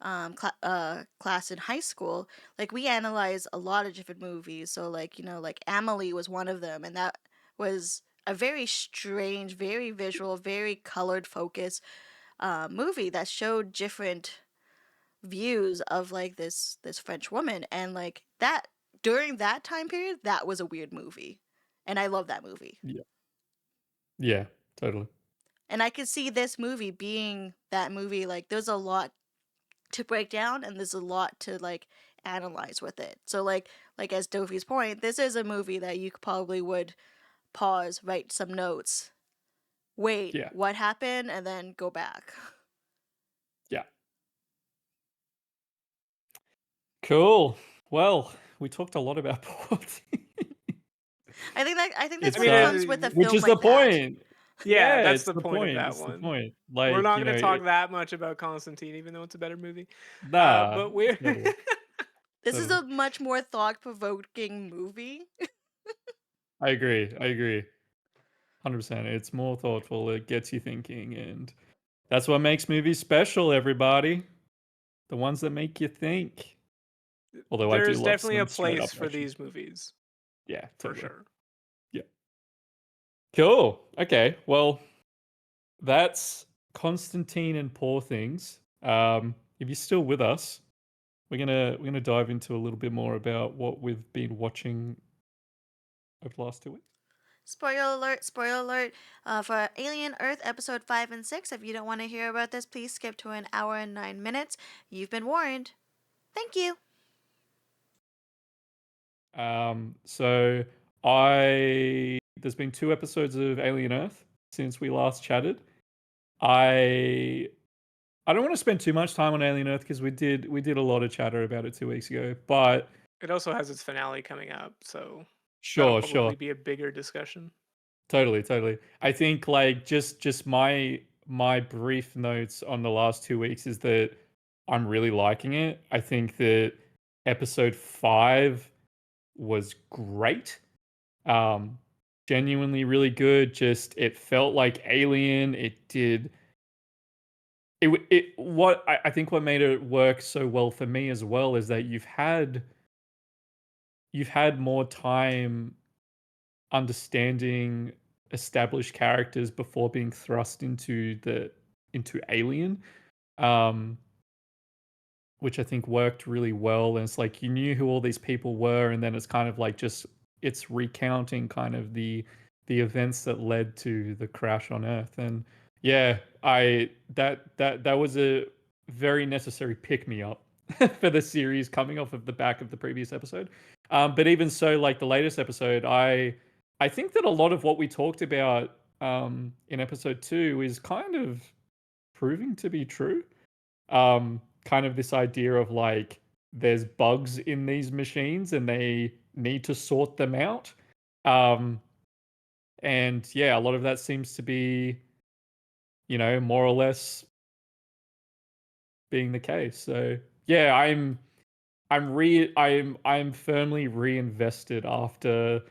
class in high school, like we analyzed a lot of different movies. So like like Amelie was one of them, and that was a very strange, very visual, very colored focus movie that showed different views of like this French woman, and like that during that time period, that was a weird movie, and I love that movie. Yeah. Yeah, totally. And I could see this movie being that movie. Like, there's a lot to break down, and there's a lot to like analyze with it. So like as Dovey's point, this is a movie that you probably would pause, write some notes, wait, Yeah. what happened, and then go back. Yeah. Cool. Well, we talked a lot about porting. I think that's It's what comes with a which film is the like that. point. Yeah, that's It's the the point of point. that It's the one. point. We're Like, not you going know, to talk that much about Constantine, even though it's a better movie. nah, But we're totally, This is totally. a much more thought-provoking movie. I agree. I agree. 100%. It's more thoughtful. It gets you thinking, and that's what makes movies special, everybody. The ones that make you think. Although I do there's love definitely a some straight place up for action. these movies, Yeah, for totally. sure. Yeah. Cool. Okay. Well, that's Constantine and Poor Things. If you're still with us, we're gonna dive into a little bit more about what we've been watching over the last 2 weeks. Spoiler alert, for Alien Earth episode 5 and 6. If you don't want to hear about this, please skip to an hour and 9 minutes. You've been warned. Thank you. So there's been 2 episodes of Alien Earth since we last chatted. I don't want to spend too much time on Alien Earth because we did a lot of chatter about it 2 weeks ago. But It also has its finale coming up, so that'll sure, probably sure, be a bigger discussion. totally, totally. I think like just my brief notes on the last 2 weeks is that I'm really liking it. I think that episode 5 was great. Um, Genuinely really good. Just it felt like Alien. It did. It what I think what made it work so well for me as well is that you've had more time understanding established characters before being thrust into Alien. Um, which I think worked really well. And it's like you knew who all these people were, and then it's kind of like just it's recounting kind of the events that led to the crash on Earth. And yeah, that was a very necessary pick me up for the series coming off of the back of the previous episode. But even so, like the latest episode, I think that a lot of what we talked about in episode 2 is kind of proving to be true. Kind of this idea of like there's bugs in these machines and they need to sort them out. Um, and yeah, a lot of that seems to be, more or less being the case. So yeah, I'm firmly reinvested after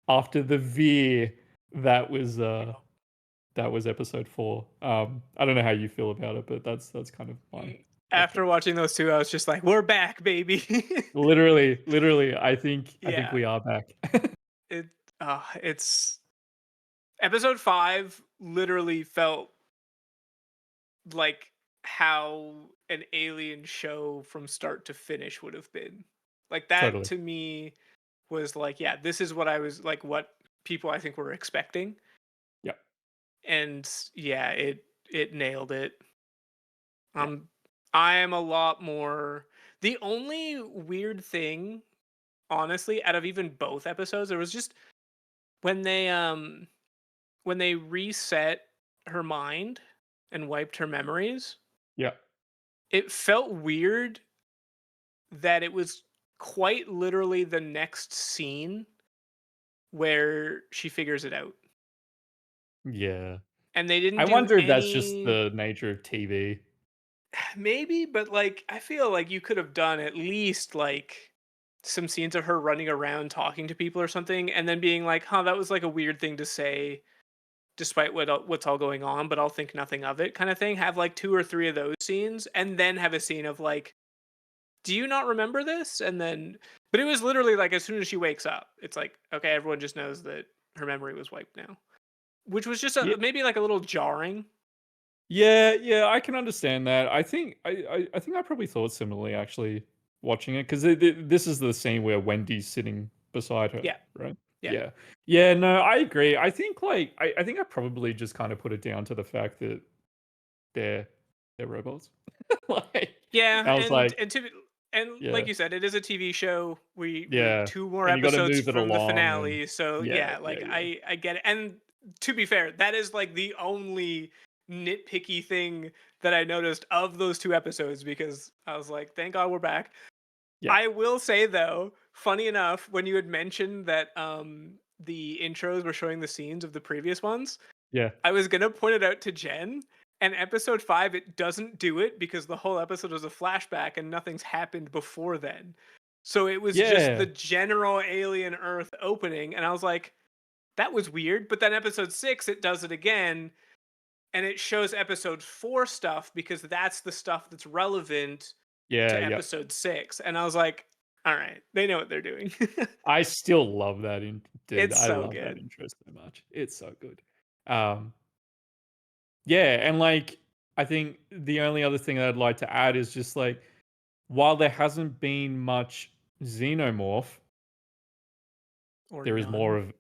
the veer that was episode 4. I don't know how you feel about it, but that's kind of my After watching those two, I was just like, "We're back, baby!" literally. I think Yeah, we are back. it's episode 5. Literally felt like how an Alien show from start to finish would have been. Like that Totally. to me was like, yeah, this is what I was like, what people I think were expecting, Yeah. and yeah, it nailed it. Yeah. I am a lot more. The only weird thing, honestly, out of even both episodes, there was just when they when they reset her mind and wiped her memories, Yeah. it felt weird that it was quite literally the next scene where she figures it out. Yeah. And they didn't I do wonder if that's just any. the nature of TV. Maybe, but like I feel like you could have done at least like some scenes of her running around talking to people or something, and then being like, "Huh, that was like a weird thing to say, despite what's all going on, but I'll think nothing of it," kind of thing. Have like 2 or 3 of those scenes, and then have a scene of like, "Do you not remember this?" And then, but it was literally like as soon as she wakes up, it's like, okay, everyone just knows that her memory was wiped now. which was just Yeah, maybe like a little jarring. yeah, I can understand that. I think I probably thought similarly actually watching it because this is the scene where Wendy's sitting beside her, Yeah, right? yeah, Yeah, yeah. No, I agree. I think like I think I probably just kind of put it down to the fact that they're they're robots. Like, yeah, I was like, and like yeah, you said, it is a TV show. We're yeah, 2 more and you got to episodes move it from the along, and finale, so yeah, yeah, yeah, like yeah, I get it. And to be fair, that is like the only nitpicky thing that I noticed of those 2 episodes because I was like, thank God we're back. yeah, I will say though, funny enough, when you had mentioned that the intros were showing the scenes of the previous ones, yeah, I was gonna point it out to Jen. And episode 5, it doesn't do it because the whole episode was a flashback and nothing's happened before then. So it was just the yeah, general alien Earth opening, and I was like, that was weird. But then episode 6, it does it again, and it shows episode 4 stuff because that's the stuff that's relevant yeah, to yeah. episode 6. And I was like, all right, they know what they're doing. I still love that dude. It's I so love that good. intro so much. It's so good. Um, yeah, and like I think the only other thing that I'd like to add is just like while there hasn't been much xenomorph, Or there is more none.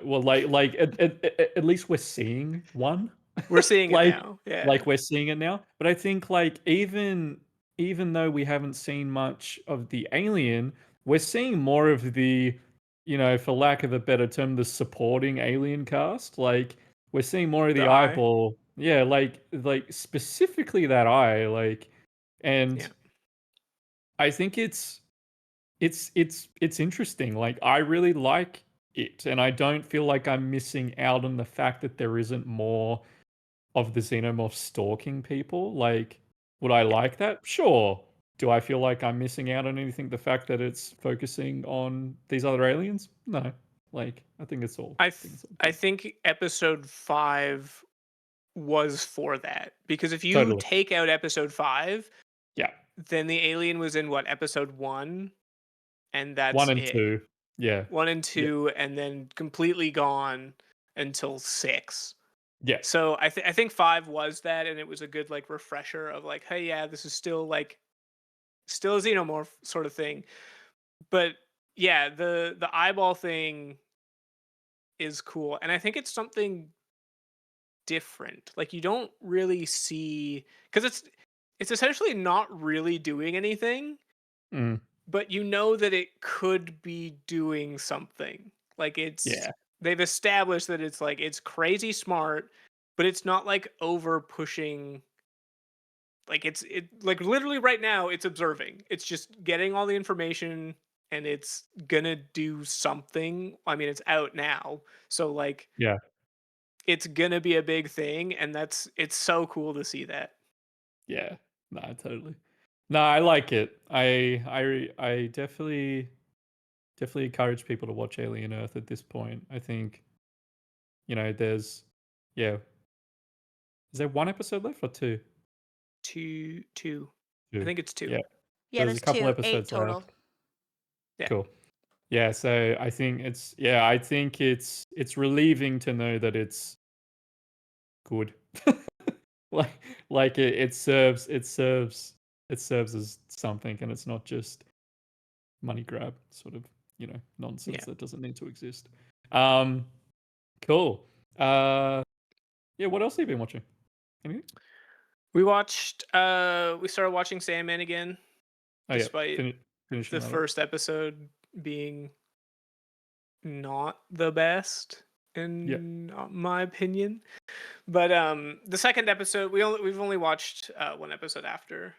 of like at least we're seeing one. We're seeing it like now. Yeah. like we're seeing it now. But I think like even though we haven't seen much of the alien, we're seeing more of the, for lack of a better term, the supporting alien cast. Like we're seeing more of The the eye. eyeball. Yeah, like specifically that eye. Like, and Yeah. I think it's interesting. Like I really like it, and I don't feel like I'm missing out on the fact that there isn't more of the xenomorph stalking people. Like, would I Yeah. like that? Sure. Do I feel like I'm missing out on anything? The fact that it's focusing on these other aliens? No. Like, I think it's all I good. think episode 5 was for that because if you Totally. take out episode 5, Yeah. then the alien was in what, episode 1, and One that's and it. two. Yeah. 1 and Yeah. 2, and then completely gone until 6. Yeah. So I think 5 was that, and it was a good like refresher of like, hey, yeah, this is still like still a xenomorph sort of thing. But yeah, the eyeball thing is cool, and I think it's something different. Like you don't really see because it's essentially not really doing anything, Mm. but you know that it could be doing something. Like it's Yeah. they've established that it's like it's crazy smart, but it's not like over pushing. Like it like literally right now it's observing. It's just getting all the information and it's gonna do something. I mean, it's out now. So like Yeah. it's gonna be a big thing, and it's so cool to see that. Yeah. Nah, totally. No, I like it. I definitely encourage people to watch Alien Earth at this point. I think, there's yeah. Is there one episode left or two? Two. I Two. think it's two. Yeah. Yeah, There's a there's couple 2, 8 episodes total. left. Yeah. Cool. Yeah, so I think it's relieving to know that it's good. Like it serves as something, and it's not just money grab sort of, nonsense Yeah. that doesn't need to exist. Um cool. Yeah, what else have you been watching? Anything? We started watching Sandman again, Oh yeah, despite finishing the that up. first episode being not the best Yeah. in my opinion. But the second episode we've only watched 1 episode after,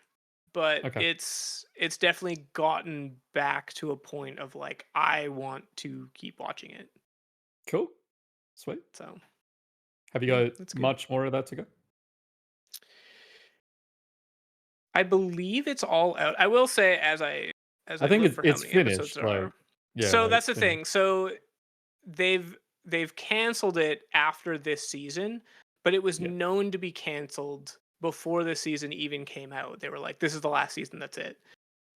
but Okay. it's definitely gotten back to a point of like I want to keep watching it. Cool. Sweet. So Have you yeah, got that's good. much more of that to go? I believe it's all out. I will say as I I think look it's for how it's many episodes finished. there Like, are. yeah, So like that's it's the finished. thing. So they've canceled it after this season, but it was Yeah. known to be canceled before the season even came out. They were like, "This is the last season. That's it."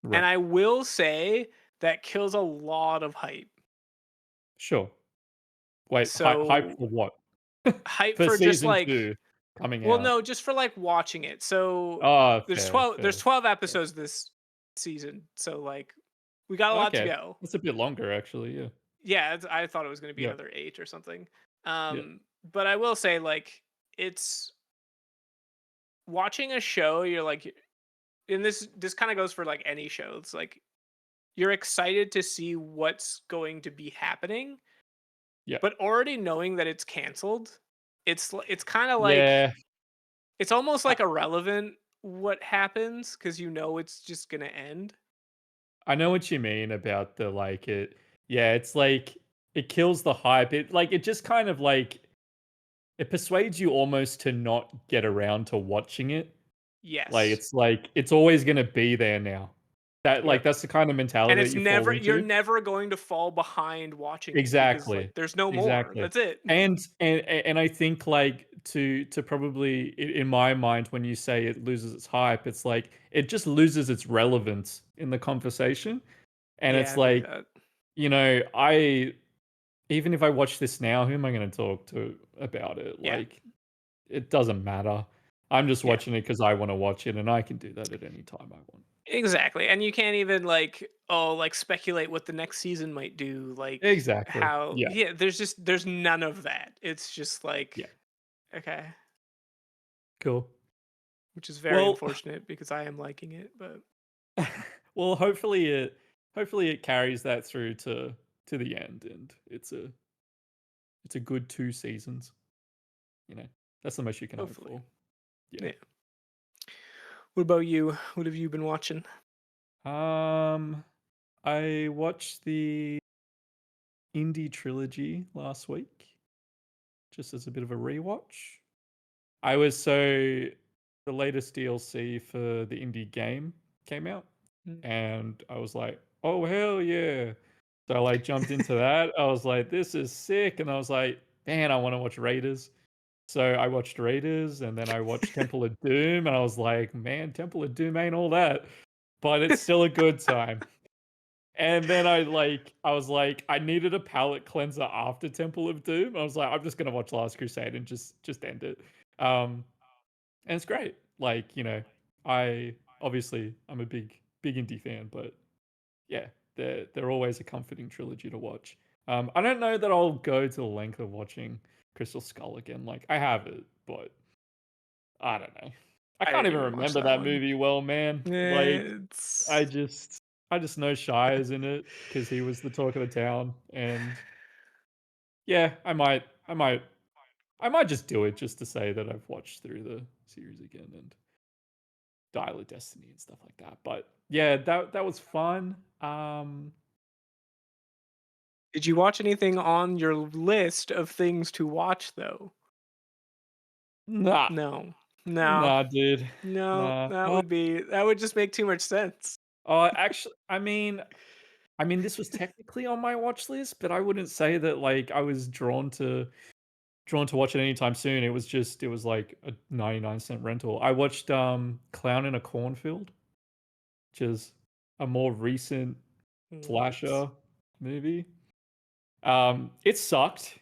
And Right. I will say that kills a lot of hype. Sure. Wait, hype So for what? hype For for just season like, 2 coming well, out. no, just for like watching it. So Oh, there's fair, 12 there's fair. 12 Yeah. episodes this season. So like we got a lot to Okay. go. That's a bit longer actually, yeah. Yeah, I thought it was going to be Yeah. another 8 or something. Yeah. But I will say like it's watching a show, you're like, and this kind of goes for like any show. It's like you're excited to see what's going to be happening, Yeah. but already knowing that it's canceled, it's kind of like Yeah. it's almost I like irrelevant what happens because you know it's just gonna end. I know what you mean about the, like, it yeah, it's like, it kills the hype. It, like, it just kind of, like, it persuades you almost to not get around to watching it. Yes. Like, it's always gonna be there now. Yep. That's the kind of And mentality that it's you fall never you're into. never going to fall behind watching it because like Exactly. there's no more. Exactly. That's it. And I think, like, to probably in my mind, when you say it loses its hype, it's like, it just loses its relevance in the conversation, and Yeah, it's I think like, that. I even if I watch this now, who am I gonna talk to about it? Yeah. Like, it doesn't matter. I'm just Yeah. watching it because I wanna watch it, and I can do that at any time I want. Exactly. And you can't even like, oh, like speculate what the next season might do, like Exactly. how, Yeah. yeah, there's none of that. It's just like, Yeah. okay, Cool. which is very Well, unfortunate because I am liking it, but well, hopefully it carries that through to the end, and it's a good 2 seasons, you know? That's the most you can hope hopefully. for. Yeah. Yeah. What about you? What have you been watching? Um, I watched the Indie trilogy last week, just as a bit of a rewatch. I was so the latest DLC for the indie game came out, Mm. and I was like, "Oh hell yeah!" So I like jumped into that. I was like, "This is sick," and I was like, "Man, I want to watch Raiders." So I watched Raiders, and then I watched Temple of Doom, and I was like, "Man, Temple of Doom ain't all that, but it's still a good time." And then I was like, I needed a palate cleanser after Temple of Doom. I was like, I'm just gonna watch Last Crusade and just end it. Um, and it's great. Like, I obviously I'm a big indie fan, but yeah, they're always a comforting trilogy to watch. I don't know that I'll go to the length of watching Crystal Skull again. Like, I have it, but I don't know. I I can't didn't even even watch remember that that one. movie well, man. Like, I It's just I just know Shy is in it because he was the talk of the town, and yeah, I might just do it just to say that I've watched through the series again and Dial of Destiny and stuff like that. But yeah, that was fun. Did you watch anything on your list of things to watch though? Nah, No. No. nah, dude, No, nah. that would be that would just make too much sense. Actually, I mean, this was technically on my watch list, but I wouldn't say that like I was drawn to watch it anytime soon. It was like a 99-cent rental. I watched Clown in a Cornfield, which is a more recent What? slasher movie. It sucked.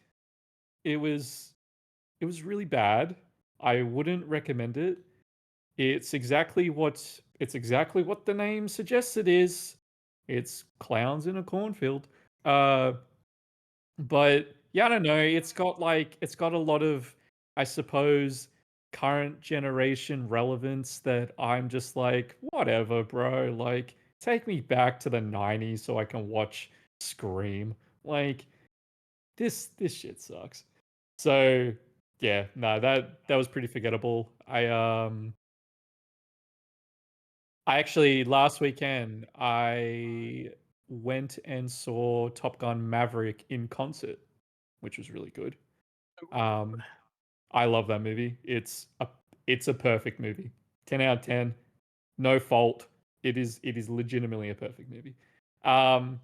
It was it was really bad. I wouldn't recommend it. It's exactly what the name suggests it is. It's clowns in a cornfield. Uh But yeah, I don't know. It's got a lot of, I suppose, current generation relevance that I'm just like, whatever, bro. Like, take me back to the 90s so I can watch Scream. Like, this shit sucks. So yeah, no, that was pretty forgettable. I actually last weekend I went and saw Top Gun Maverick in concert, which was really good. Um, I love that movie. It's a perfect movie. 10 out of 10. No fault. It is legitimately a perfect movie. Um,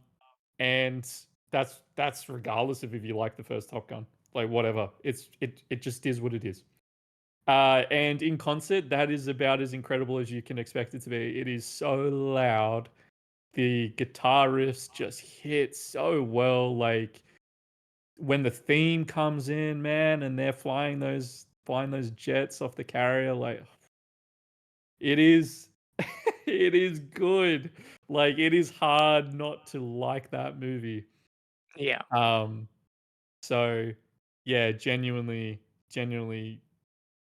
and that's regardless of if you like the first Top Gun. Like, whatever. It just is what it is. And in concert, that is about as incredible as you can expect it to be. It is so loud. The guitar riffs just hit so well. Like, when the theme comes in, man, and they're flying those jets off the carrier, like it is it is good. Like it is hard not to like that movie. Yeah. So yeah, genuinely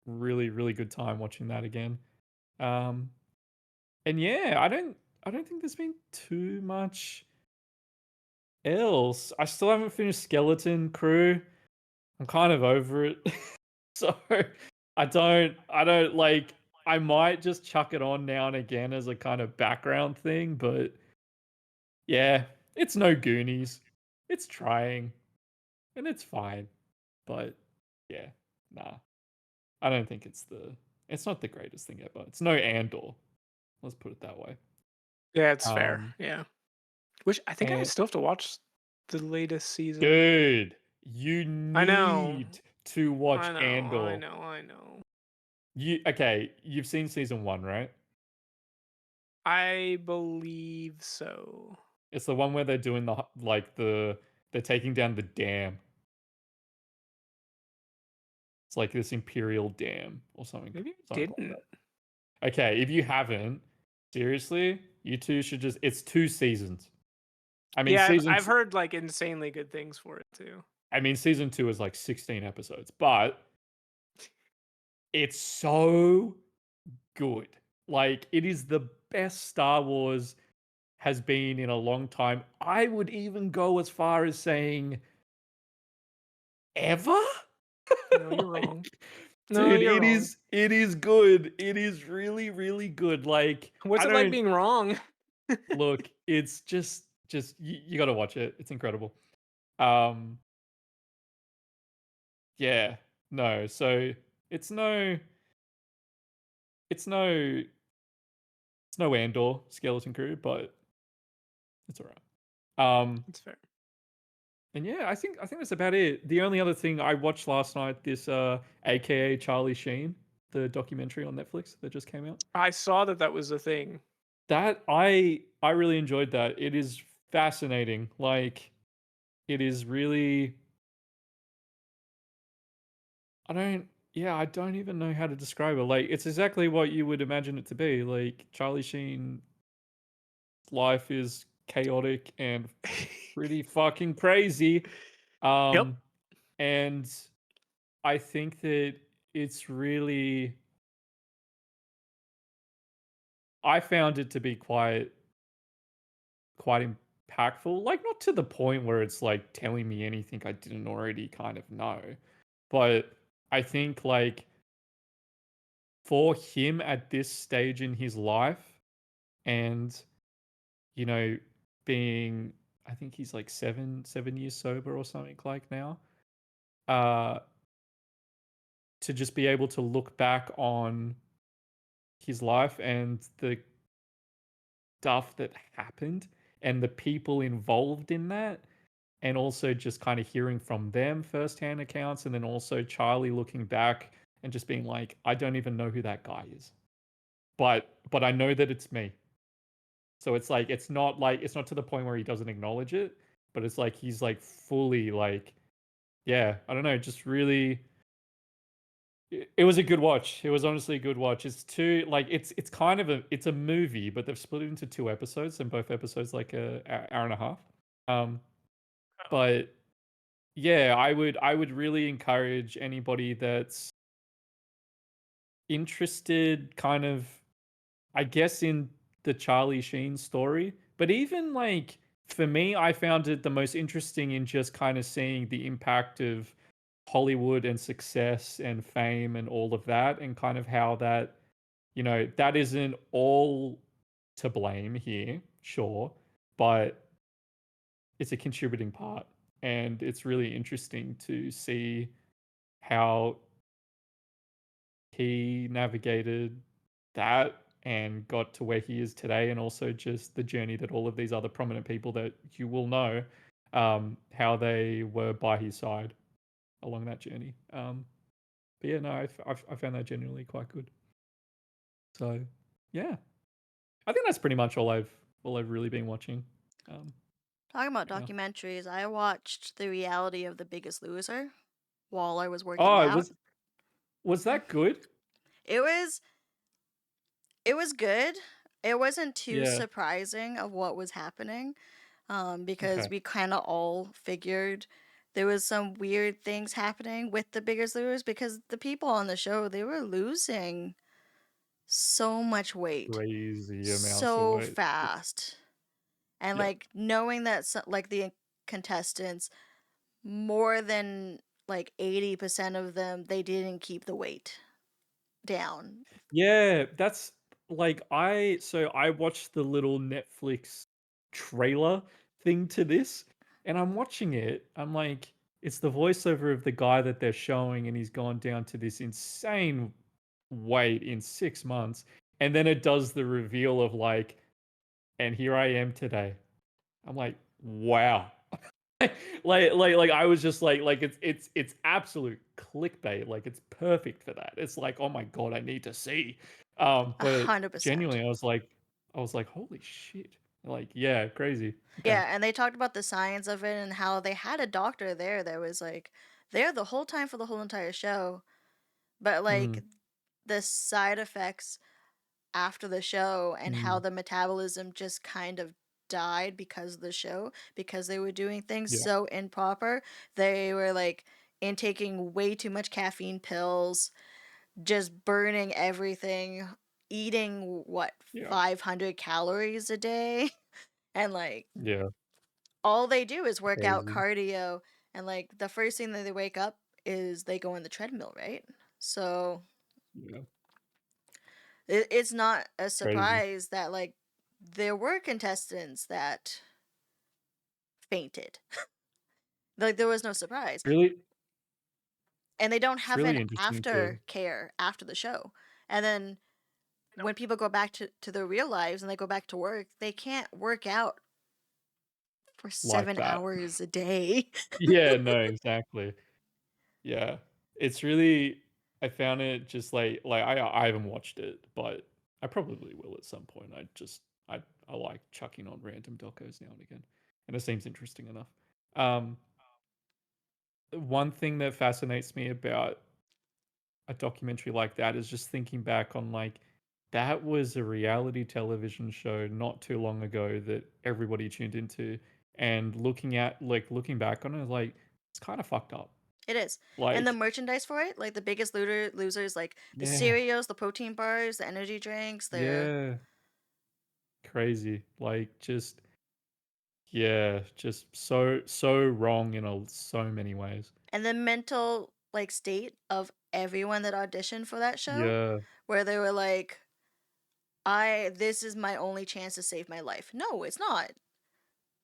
really, really good time watching that again. And yeah, I don't think there's been too much else. I still haven't finished Skeleton Crew. I'm kind of over it. So I don't like I might just chuck it on now and again as a kind of background thing, but yeah, it's no Goonies. It's trying and it's fine. But yeah, nah. I don't think it's not the greatest thing ever. It's no Andor. Let's put it that way. Yeah, it's fair. Um Yeah. Which I think I and still have to watch the latest season. dude, you I know. need to watch I know. I Andor. know. I know. You've seen season 1, right? I believe so. It's the one where they're doing they're taking down the dam. It's like this imperial dam or something, Maybe I something like didn't. that. Okay, if you haven't, seriously, you two should just. It's 2 seasons. I mean, Yeah, season. I've heard like insanely good things for it too. I mean, season 2 is like 16 episodes, but it's so good. Like, it is the best Star Wars has been in a long time. I would even go as far as saying ever. No, you're Like, wrong. No, dude, you're wrong. it is good. It is really, really good. Like, What's I it like don't being wrong? look, it's just you got to watch it. It's incredible. Um, yeah, no. So it's no, it's no, it's no Andor Skeleton Crew, but it's alright. It's fair. And yeah, I think that's about it. The only other thing I watched last night, this AKA Charlie Sheen, the documentary on Netflix that just came out. I saw that that was a thing. That I really enjoyed that. It is fascinating. Like it is really I don't even know how to describe it. Like it's exactly what you would imagine it to be. Like Charlie Sheen life is chaotic and pretty fucking crazy. Yep. And I think that it's really I found it to be quite impactful. Like not to the point where it's like telling me anything I didn't already kind of know. But I think like for him at this stage in his life and you know being I think he's like 7 years sober or something like now. Uh to just be able to look back on his life and the stuff that happened and the people involved in that and also just kind of hearing from them firsthand accounts and then also Charlie looking back and just being like I don't even know who that guy is but I know that it's me. So it's like it's not to the point where he doesn't acknowledge it, but it's like he's like fully like yeah, I don't know, just really it was a good watch. It was honestly a good watch. It's two like it's kind of it's a movie, but they've split it into 2 episodes, and both episodes like a hour and a half. Um, but yeah, I would really encourage anybody that's interested, kind of, I guess, in the Charlie Sheen story. But even like for me, I found it the most interesting in just kind of seeing the impact of Hollywood and success and fame and all of that, and kind of how that, that isn't all to blame here, sure, but it's a contributing part. And it's really interesting to see how he navigated that and got to where he is today, and also just the journey that all of these other prominent people that you will know, how they were by his side along that journey. But yeah, no, I found that genuinely quite good. So yeah, I think that's pretty much all I've really been watching. Talking about Yeah. documentaries, I watched The Reality of the Biggest Loser while I was working Oh, out. was that good? It was it was good. It wasn't too Yeah. surprising of what was happening, because Okay. we kind of all figured there was some weird things happening with the Biggest Losers because the people on the show, they were losing so much weight Crazy amounts of so weight. fast. And Yeah. like knowing that like the contestants, more than like 80% of them, they didn't keep the weight down. Yeah, that's like I watched the little Netflix trailer thing to this, and I'm watching it. I'm like, it's the voiceover of the guy that they're showing, and he's gone down to this insane weight in 6 months. And then it does the reveal of like, and here I am today. I'm like, wow. Like I was just like it's absolute clickbait. Like it's perfect for that. It's like, oh my god, I need to see. But 100%. genuinely, I was like, holy shit. Like, yeah, crazy. Okay. Yeah, and they talked about the science of it and how they had a doctor there that was like there the whole time for the whole entire show, but like Mm, the side effects after the show and how mm, the metabolism just kind of died because of the show, because they were doing things yeah, so improper. They were like intaking way too much caffeine pills, just burning everything, eating what, yeah, 500 calories a day, and like yeah, all they do is work out crazy. cardio, and like the first thing that they wake up is they go on the treadmill, right? So Yeah, it's not a crazy. surprise that like there were contestants that fainted. Like there was no surprise. It's really And they don't it's have an really interesting to aftercare after the show. And then when people go back to their real lives and they go back to work, they can't work out for like seven that. hours a day. Yeah, no, exactly. Yeah. It's really I found it just like I haven't watched it, but I probably will at some point. I like chucking on random docos now and again. And it seems interesting enough. Um One thing that fascinates me about a documentary like that is just thinking back on like that was a reality television show not too long ago that everybody tuned into, and looking back on it like it's kind of fucked up. It is. And the Like, merchandise for it, like the biggest losers, like the yeah. cereals, the protein bars, the energy drinks, the Yeah, crazy. Like just yeah, just so wrong in so many ways. and the mental like state of everyone that auditioned for that show, Yeah, where they were like, I this is my only chance to save my life. No, it's not.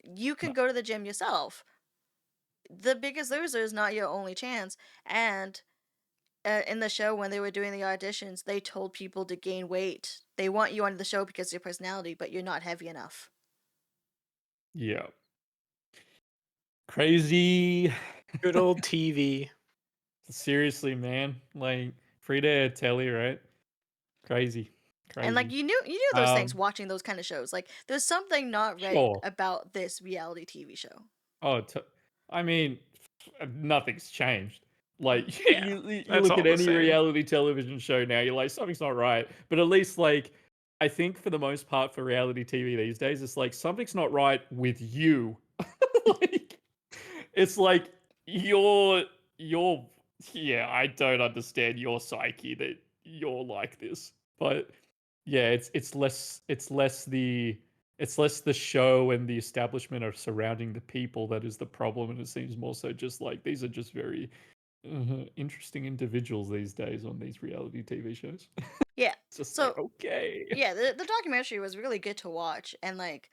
You can no, go to the gym yourself. The Biggest Loser is not your only chance. And in the show, when they were doing the auditions, they told people to gain weight. They want you on the show because of your personality, but you're not heavy enough. yeah, crazy. Good old TV. Seriously, man. Like free to air telly, right? Crazy, And like crazy. you knew those things Um, watching those kind of shows. Like there's something not right sure. about this reality TV show. Oh, I mean, nothing's changed. Like Yeah, you that's look all at the any same. reality television show now, you're like something's not right. But at least like I think for the most part for reality TV these days, it's like something's not right with you. Like it's like you're yeah, I don't understand your psyche that you're like this. But yeah, it's less the show and the establishment of surrounding the people that is the problem, and it seems more so just like these are just very interesting individuals these days on these reality TV shows. Yeah. It's just like So okay, yeah, the documentary was really good to watch and like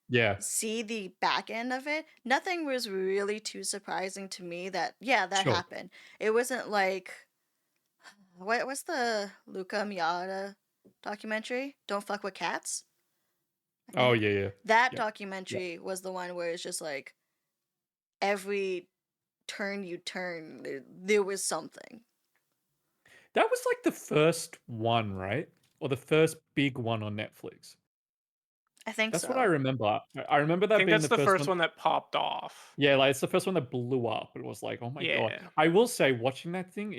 yeah, see the back end of it. Nothing was really too surprising to me that yeah, that sure. happened. It wasn't like what's the Luca Miata documentary? Don't fuck with cats, I Oh think. yeah, yeah, That yeah, yeah. documentary was the one where it's just like every turn you turn there was something. That was like the first one, right? Or the first big one on Netflix. I think That's what I so. remember. I remember I that think being that's the the first first one. one that popped off. Yeah, like it's the first one that blew up. It was like, oh my god. Yeah. I will say, watching that thing,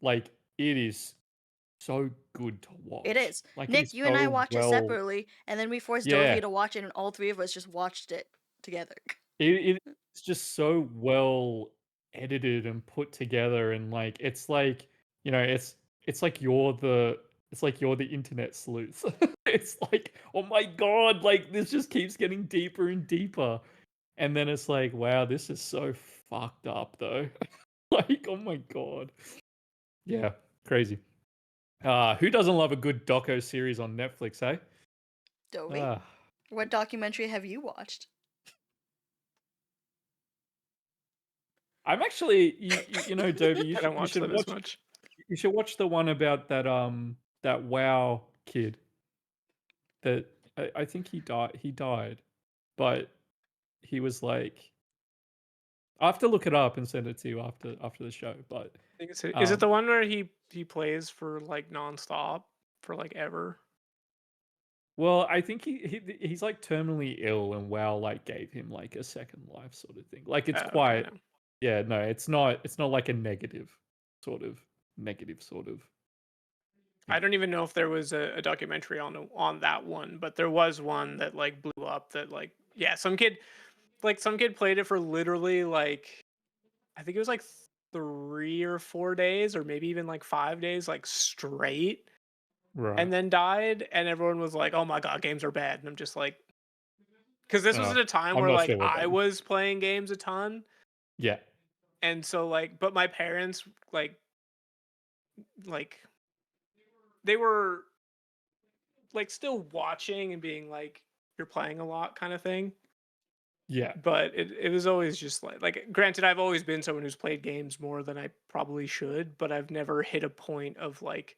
like it is so good to It watch. is. Like it Nick, is you and I so watched it well. separately, and then we forced Dovey Yeah, to watch it, and all three of us just watched it together. it's just so well edited and put together, and like it's like you're the internet sleuth. It's like, oh my god, like this just keeps getting deeper and deeper. And then it's like, wow, this is so fucked up though. Like, oh my god. Yeah, crazy. Who doesn't love a good doco series on Netflix, eh? Dovey, Uh, what documentary have you watched? I'm actually, Dovey, I don't you watch should them as watch much. the one about that WoW kid that I think he died, but he was like, I have to look it up and send it to you after the show. But I think is it the um, one where he plays for like nonstop for like ever? well, I think he's like terminally ill, and WoW like gave him like a second life sort of thing. Like it's Oh, okay, quite, no. yeah, no, it's not like a negative sort of. I don't even know if there was a documentary on that one, but there was one that like blew up that like yeah, some kid played it for literally like I think it was like 3 or 4 days or maybe even like 5 days like straight Right. and then died and everyone was like, "Oh my god, games are bad." And I'm just like cuz this was at a time I'm where not like sure what I that is. was playing games a ton Yeah. and so like but my parents like they were like still watching and being like you're playing a lot kind of thing. Yeah. But it was always just like granted I've always been someone who's played games more than I probably should, but I've never hit a point of like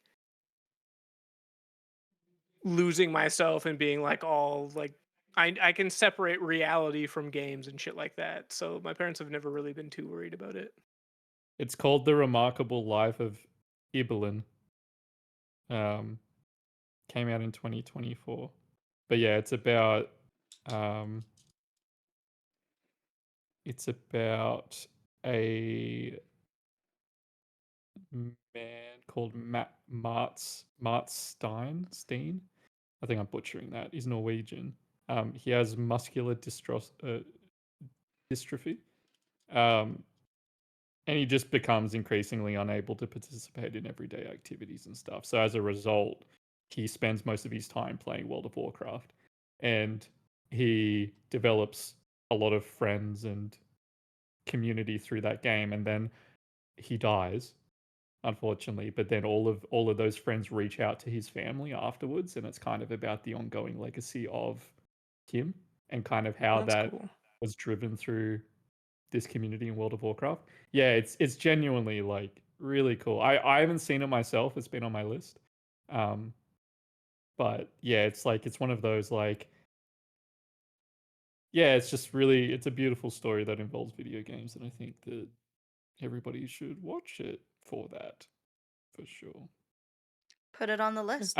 losing myself and being like all like I can separate reality from games and shit like that. So my parents have never really been too worried about it. It's called The Remarkable Life of Ibelin. Um, Came out in 2024. But yeah, um, it's about a man called Mart Steen. I think I'm butchering that. He's Norwegian. He has muscular dystrophy. Um, and he just becomes increasingly unable to participate in everyday activities and stuff. So as a result, he spends most of his time playing World of Warcraft, and he develops a lot of friends and community through that game. And then he dies, unfortunately. But then all of those friends reach out to his family afterwards, and it's kind of about the ongoing legacy of him and kind of how That's that cool. was driven through this community in World of Warcraft. Yeah, it's genuinely like really cool. I haven't seen it myself. It's been on my list. Um, but yeah, it's like it's one of those like yeah, it's a beautiful story that involves video games, and I think that everybody should watch it for that, for sure. Put it on the list.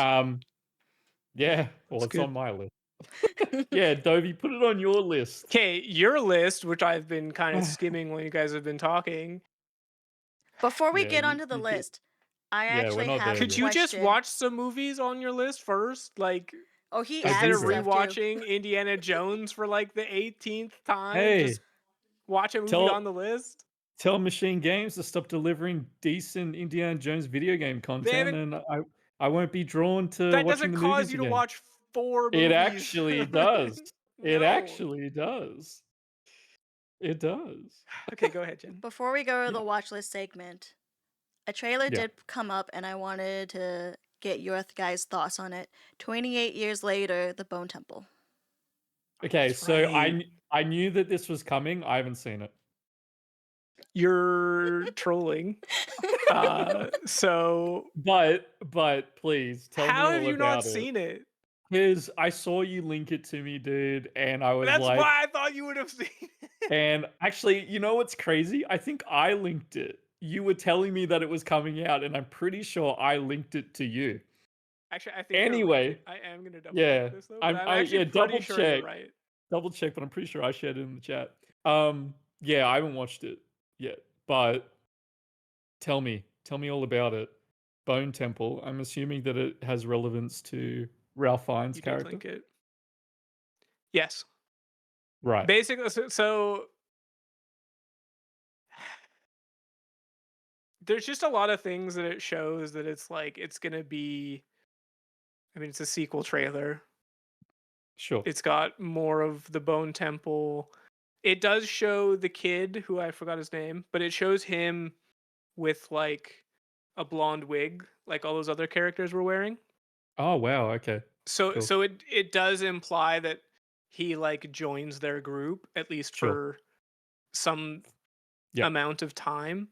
Yeah, well, That's it's on good. my list. Yeah, Dovey, put it on your list. Okay, your list, which I've been kind of skimming when you guys have been talking. Before we Yeah, get onto the you get. list, I Yeah, we're actually not have there a Could yet. you just question. watch some movies on your list first? Like Oh, he I instead do added of that. stuff too. rewatching Indiana Jones for like the 18th time, Hey, just watch a movie on tell the list. tell Machine Games to stop delivering decent Indiana Jones video game They content, haven't and I won't be drawn to that watching doesn't the cause movies you to again. watch 4 It movies. actually does. It No. actually does. It does. Okay, go ahead, Jen. Before we go to Yeah. the watch list segment, a trailer Yeah. did come up, and I wanted to get your guys' thoughts on it. 28 years later, The Bone Temple. Okay, That's so right. I knew that this was coming. I haven't seen it. You're trolling. So But please tell me how have all you not about it. seen it? Because I saw you link it to me, dude, and I was That's like, why I thought you would have seen it. and actually, you know what's crazy? I think I linked it. You were telling me that it was coming out, and I'm pretty sure I linked it to you. Actually, I think you're right. Anyway, I am gonna double check yeah, this though, but I'm actually yeah, pretty sure you're right. double check, but I'm pretty sure I shared it in the chat. Yeah, I haven't watched it yet, but tell me all about it. Bone Temple. I'm assuming that it has relevance to Ralph Fiennes' You did character. link it. Yes. Right. Basically, so there's just a lot of things that it shows that it's like it's gonna be. I mean, it's a sequel trailer. Sure. It's got more of the Bone Temple. It does show the kid who I forgot his name, but it shows him with like a blonde wig, like all those other characters were wearing. Oh wow. Okay. So Cool. so it does imply that he like joins their group at least Sure. for some Yeah. amount of time,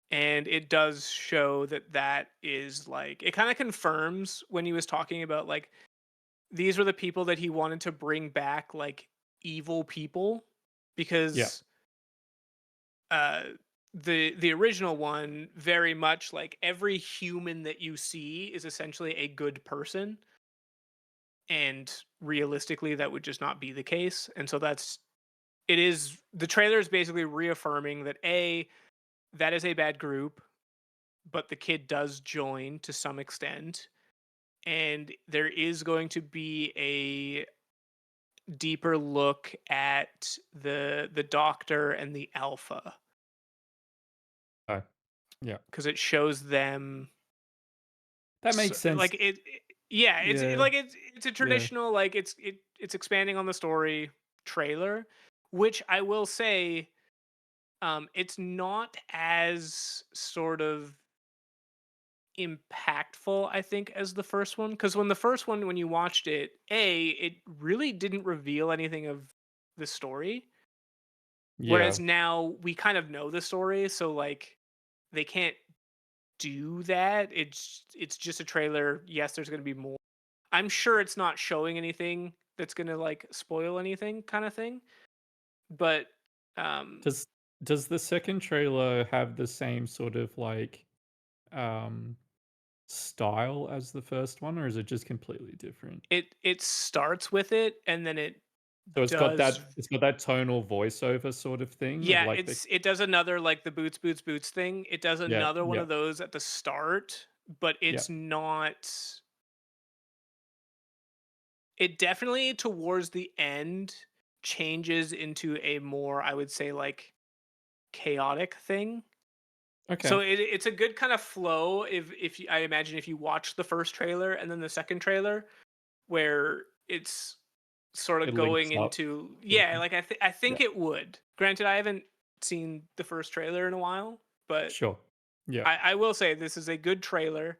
and it does show that that is like it kind of confirms when he was talking about like these were the people that he wanted to bring back, like evil people, Yeah. because uh the original one very much like every human that you see is essentially a good person, and realistically that would just not be the case. And so that's it is the trailer is basically reaffirming that that is a bad group, but the kid does join to some extent, and there is going to be a deeper look at the doctor and the alpha, Yeah. because it shows them That makes sense. like yeah, Yeah. like it's a Yeah. traditional like it's expanding on the story trailer, which I will say it's not as sort of impactful I think as the first one, because when the first one when you watched it, it really didn't reveal anything of the story, Yeah. whereas now we kind of know the story, so like they can't do that. It's just a trailer. Yes, there's going to be more. I'm sure it's not showing anything that's going to like spoil anything kind of thing. But um Does does the second trailer have the same sort of like um style as the first one, or is it just completely different? it starts with it and then it So does. it's got that tonal voiceover sort of thing of Yeah, like the it does another like the boots thing. It does yeah, another one yeah, of those at the start, but yeah. it's not. It definitely towards the end changes into a more, I would say, like chaotic thing. So Okay. it's a good kind of flow if you, I imagine if you watch the first trailer and then the second trailer where it's sort of It going links up into sort of yeah, thing. like I Yeah. think it would. Granted, I haven't seen the first trailer in a while, but Sure. Yeah. I will say this is a good trailer,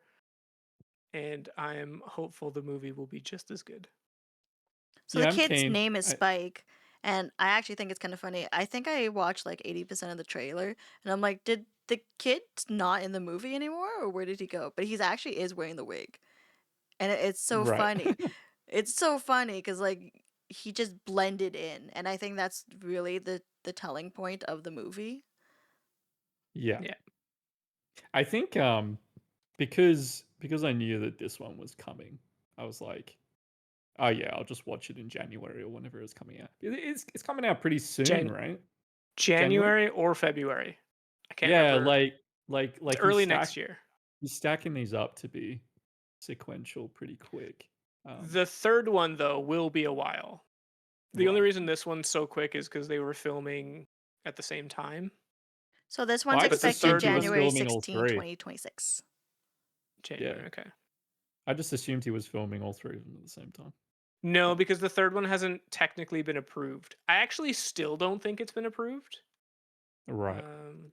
and I am hopeful the movie will be just as good. So the Yeah, I'm kid's keen. name is Spike, and I actually think it's kind of funny. I think I watched like 80% of the trailer, and I'm like, did the kid not in the movie anymore, or where did he go? But he's actually is wearing the wig, and it's so Right. funny. It's so funny because like he just blended in, and I think that's really the telling point of the movie. Yeah. Yeah, I think because I knew that this one was coming, I was like, oh yeah, I'll just watch it in January or whenever it's coming out. It's coming out pretty soon, Jan- right? January? January or February. I can't Yeah, remember. It's like early next year. he's stacking these up to be sequential pretty quick. The third one though will be a while. The only Right. reason this one's so quick is because they were filming at the same time. So this Well, one's I But just the expected assumed third he was one, January filming all 16, three. 2026. Yeah. January. Okay. I just assumed he was filming all three of them at the same time. No, But because the third one hasn't technically been approved. I actually still don't think it's been approved. right. Um,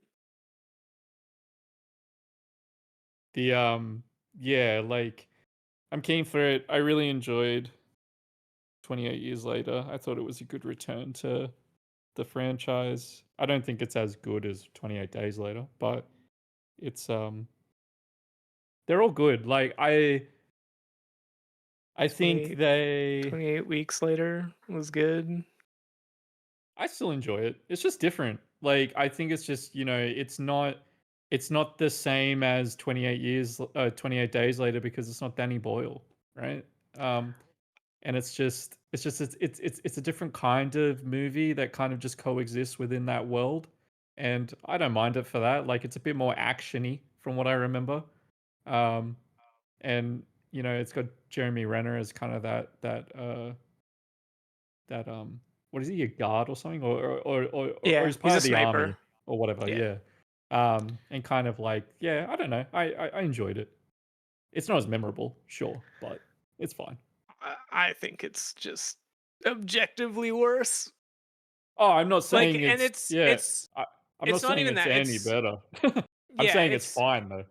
The yeah, like I'm keen for it. I really enjoyed 28 years later. I thought it was a good return to the franchise. I don't think it's as good as 28 days later, but it's they're all good. Like I think 28, they 28 weeks later was good. I still enjoy it. It's just different. Like I think it's just, it's not it's not the same as 28 days later because it's not Danny Boyle, right? Um, and it's a different kind of movie that kind of just coexists within that world, and I don't mind it for that. Like, it's a bit more actiony from what I remember. Um, and it's got Jeremy Renner as kind of that what is he, a guard or something, or Yeah, he's he's part a of the army sniper. or whatever. Yeah. Yeah. And kind of like, yeah, I don't know. I enjoyed it. It's not as memorable, sure, but it's fine. I think it's just objectively worse. Oh, I'm not Like, saying and it's yeah. I, I'm not it's not saying even it's that. any better. I'm Yeah, saying it's fine though.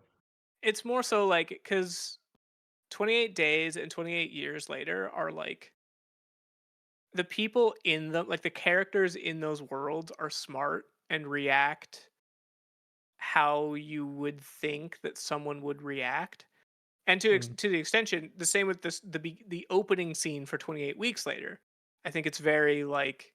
it's more so like because 28 days and 28 years later are like the people in them, like the characters in those worlds are smart and react how you would think that someone would react. And Mm, to the extension, the same with the opening scene for 28 weeks later. I think it's very like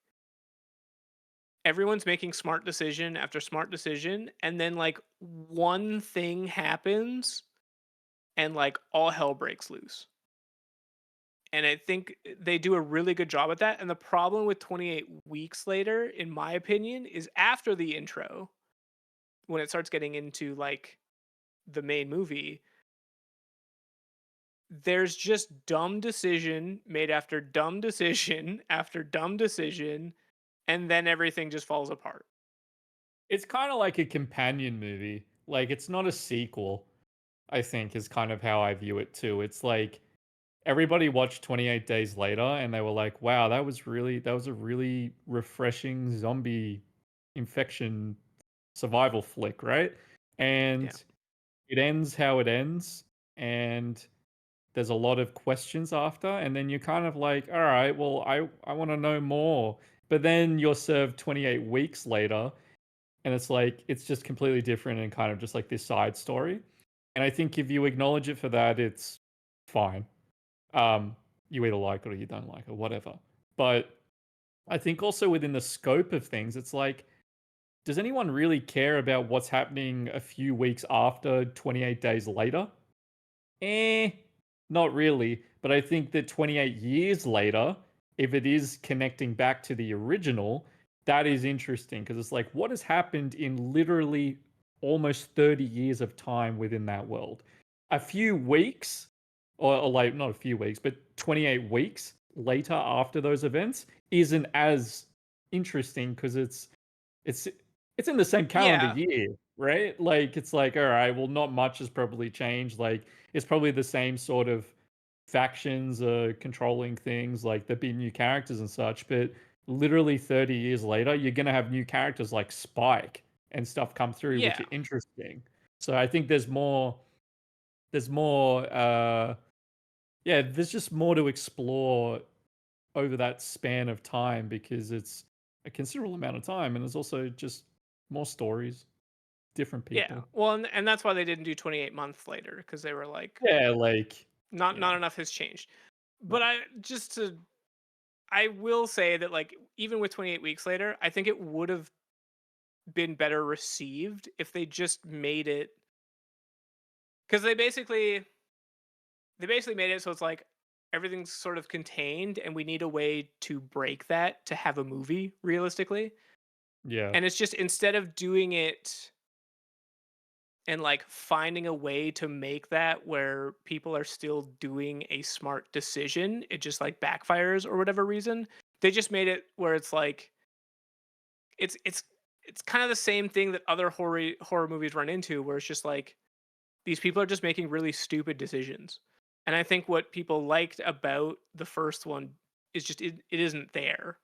everyone's making smart decision after smart decision, and then like one thing happens and like all hell breaks loose. And I think they do a really good job at that. And the problem with 28 weeks later, in my opinion, is after the intro, when it starts getting into like the main movie, there's just dumb decision made after dumb decision after dumb decision, and then everything just falls apart. it's kind of like a companion movie. Like, it's not a sequel. I think is kind of how I view it too. It's like everybody watched 28 Days Later and they were like, "Wow, that was a really refreshing zombie infection survival flick, right?" Yeah. And it ends how it ends, and there's a lot of questions after, and then you're kind of like, "All right, well, I want to know more." But then you're served 28 weeks later, and it's like it's just completely different and kind of just like this side story. And I think if you acknowledge it for that, it's fine. Um, you either like it or you don't like it, whatever. But I think also within the scope of things, it's like, does anyone really care about what's happening a few weeks after 28 days later? Eh, not really. But I think that 28 years later, if it is connecting back to the original, that is interesting because it's like, what has happened in literally almost 30 years of time within that world? A few weeks, or like not a few weeks, but 28 weeks later after those events isn't as interesting because it's it's in the same calendar Yeah. year, right? Like, it's like, all right, well, not much has probably changed. Like, it's probably the same sort of factions controlling things, like there'd be new characters and such, but literally 30 years later, you're gonna have new characters like Spike and stuff come through, which Yeah. are interesting. So I think there's more yeah, there's just more to explore over that span of time because it's a considerable amount of time, and there's also just more stories, different Yeah. people. Well, and that's why they didn't do 28 months later because they were like, Yeah, like not yeah, enough has changed. no. But I will say that like even with 28 weeks later, I think it would have been better received if they just made it because they basically made it so it's like everything's sort of contained and we need a way to break that to have a movie realistically. Yeah. And it's just instead of doing it and like finding a way to make that where people are still doing a smart decision, it just like backfires or whatever reason. They just made it where it's like it's it's it's kind of the same thing that other horror movies run into where it's just like these people are just making really stupid decisions. And I think what people liked about the first one is just it isn't there.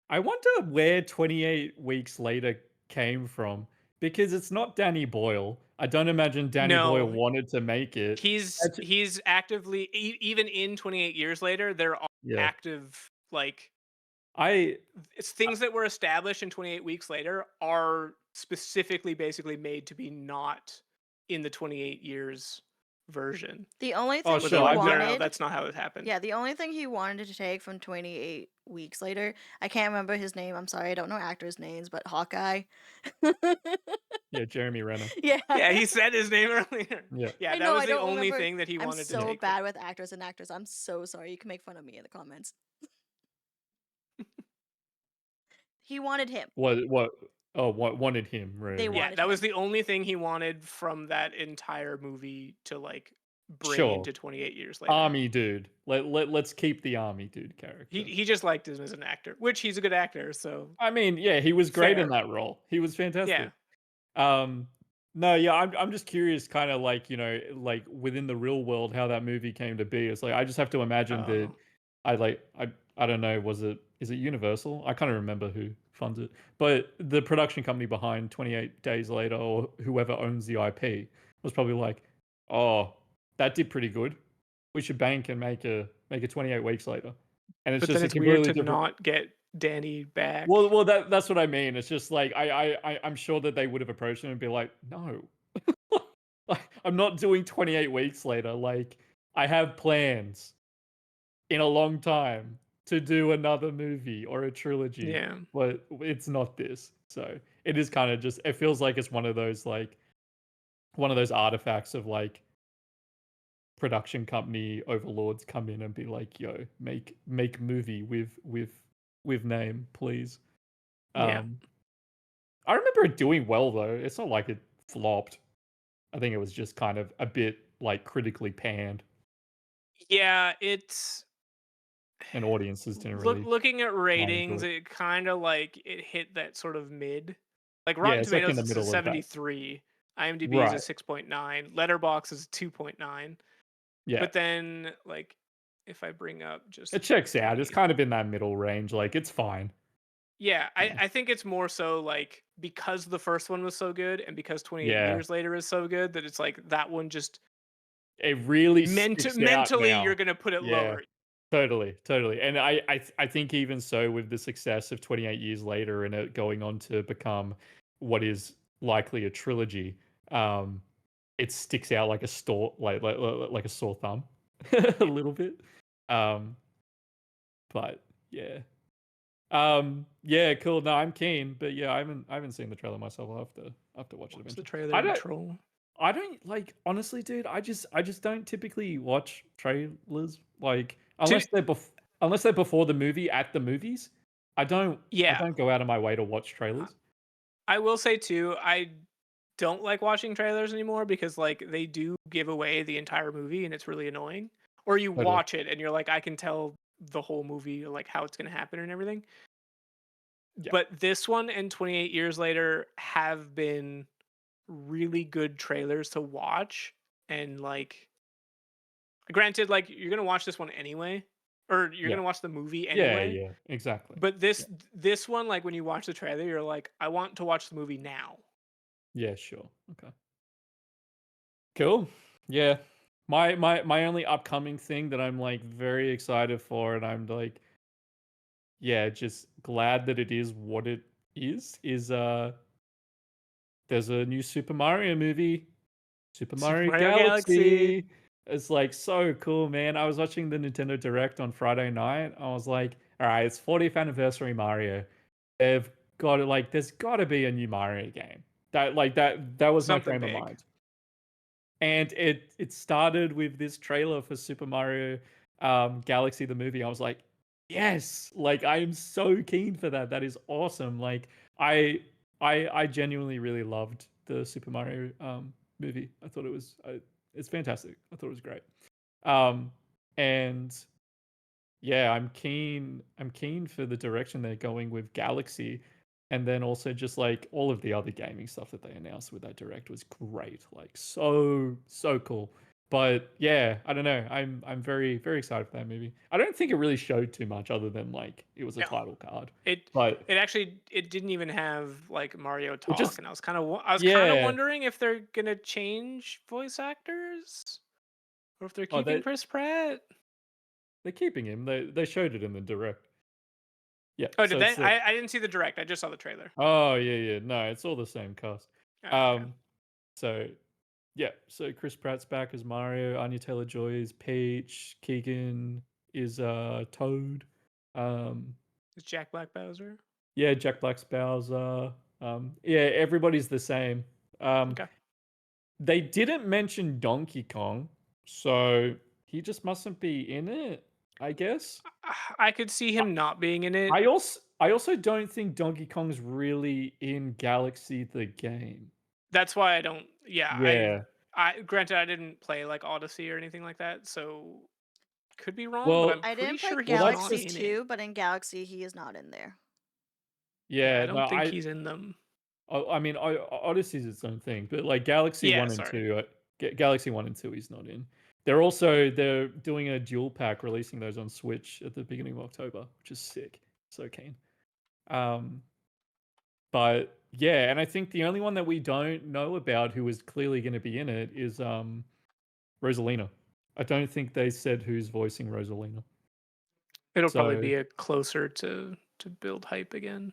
I wonder where 28 weeks later came from because it's not Danny Boyle. I don't imagine Danny Boyle No, wanted to make it. That's he's actively even in 28 years later, there are yeah. active like I it's things that were established in 28 weeks later are specifically basically made to be not in the 28 years version. The only oh thing Where they're he sure, like, I've no, never no, no, wanted that's not how it happened. Yeah, the only thing he wanted to take from 28 weeks later, I can't remember his name. I'm sorry, I don't know actors' names, but Hawkeye. 28 weeks later, he wanted to take from 28 weeks later, I can't remember his name. I'm sorry, I don't know actors' names, but Hawkeye. 28 weeks later, he wanted to take from 28 weeks later, I can't remember his name. I'm sorry, I don't know actors' names, but Hawkeye. Yeah, Jeremy Renner. Yeah. Yeah, he said his name earlier. Yeah. Yeah, I that know, was I the don't only remember. thing that he I'm wanted to so take. bad with actors and actors. I'm so sorry. You can make fun of me in the comments. He wanted him. What? Oh, what wanted him? Right. They right. Yeah, wanted that was him. the only thing he wanted from that entire movie to like bring Sure. into 28 years later. Army dude. Let's keep the army dude character. He just liked him as an actor, which he's a good actor. So I mean, yeah, he was great in Fair. that role. He was fantastic. yeah, No, yeah, I'm just curious, kind of like, like within the real world, how that movie came to be. It's like I just have to imagine that Oh. I don't know, is it Universal? I can't remember who funds it, but the production company behind 28 Days Later, or whoever owns the IP, was probably like, oh, that did pretty good. We should bank and make a 28 Weeks Later, and it's but just then a it's weird completely to different. not get Danny back. Well, that's what I mean. It's just like I'm sure that they would have approached him and be like, no, I'm not doing 28 Weeks Later. Like, I have plans in a long time to do another movie or a trilogy, Yeah, but it's not this. So it is kind of just, it feels like it's one of those artifacts of like production company overlords come in and be like, yo, make movie with name, please. yeah. I remember it doing well though. It's not like it flopped. I think it was just kind of a bit like critically panned, Yeah, it's and audiences didn't really looking at enjoy ratings, it. it kind of like it hit that sort of mid. Like Yeah, Rotten it's like in Tomatoes, the it's a middle of that. 73. IMDb is a Right. 6.9. Letterbox is 2.9. Yeah. But then, like, if I bring up just It checks out. It's 28 kind of in that middle range. Like, it's fine. Yeah, Yeah. I think it's more so like because the first one was so good and because 28 Yeah. years later is so good that it's like that one just It really sticks out mentally now. you're gonna put it Yeah. lower. Totally. And I think even so, with the success of 28 Years Later and it going on to become what is likely a trilogy, it sticks out like a like a sore thumb a little bit. But yeah. Yeah, cool. No, I'm keen, but yeah, I haven't seen the trailer myself. I'll have to watch it What's the eventually. trailer you troll? I don't like, honestly, dude. I just don't typically watch trailers like To- unless they're before the movie at the movies. I don't Yeah, go out of my way to watch trailers. I will say too, I don't like watching trailers anymore because like they do give away the entire movie and it's really annoying. Or you Totally. watch it and you're like, I can tell the whole movie, like how it's gonna happen and everything. Yeah. But this one and 28 Years Later have been really good trailers to watch. And like, granted, like you're gonna watch this one anyway, or you're Yeah. gonna watch the movie Yeah, anyway. yeah, exactly. But this one, like when you watch the trailer, you're like, I want to watch the movie now. Yeah, sure. Okay. Cool. Yeah. My only upcoming thing that I'm like very excited for, and I'm like, yeah, just glad that it is what it is there's a new Super Mario movie, Super Super Mario Mario Galaxy. Galaxy. It's like so cool, man. I was watching the Nintendo Direct on Friday night. I was like, all right, it's 40th anniversary Mario. They've got it, like there's got to be a new Mario game. That was my Something frame of big. mind. And it started with this trailer for Super Mario Galaxy the movie. I was like, yes, like I am so keen for that. That is awesome. Like I genuinely really loved the Super Mario movie. I thought it's fantastic. I thought it was great. And yeah, I'm keen for the direction they're going with Galaxy. And then also just like all of the other gaming stuff that they announced with that direct was great. Like so cool. But yeah, I don't know. I'm very, very excited for that movie. I don't think it really showed too much other than like it was a No. title card. It But actually it didn't even have like Mario it talk, just and I was kind of yeah. wondering if they're gonna change voice actors or if they're Oh, keeping Chris Pratt. they're keeping him. They showed it in the direct. Yeah. Oh, So did they? it's the I didn't see the direct. I just saw the trailer. oh yeah. No, it's all the same cast. Oh, okay. So yeah, so Chris Pratt's back as Mario, Anya Taylor-Joy is Peach, Keegan is Toad. Is Jack Black Bowser? Yeah, Jack Black's Bowser. Yeah, everybody's the same. Okay. They didn't mention Donkey Kong, so he just mustn't be in it, I guess. I could see him not being in it. I also don't think Donkey Kong's really in Galaxy the game. That's why I don't. Yeah, Yeah. I granted I didn't play like Odyssey or anything like that, so could be wrong, but Well, I'm I pretty didn't play sure he's Galaxy not in 2, it. but in Galaxy he is not in there. Yeah, I yeah, no, don't think he's in them. I mean, Odyssey's its own thing, but like Galaxy Yeah, 1 and sorry. 2, Galaxy 1 and 2 he's not in. They're doing a dual pack, releasing those on Switch at the beginning of October, which is sick. So keen. But yeah, and I think the only one that we don't know about who is clearly going to be in it is Rosalina. I don't think they said who's voicing Rosalina. It'll probably So be a closer to build hype again.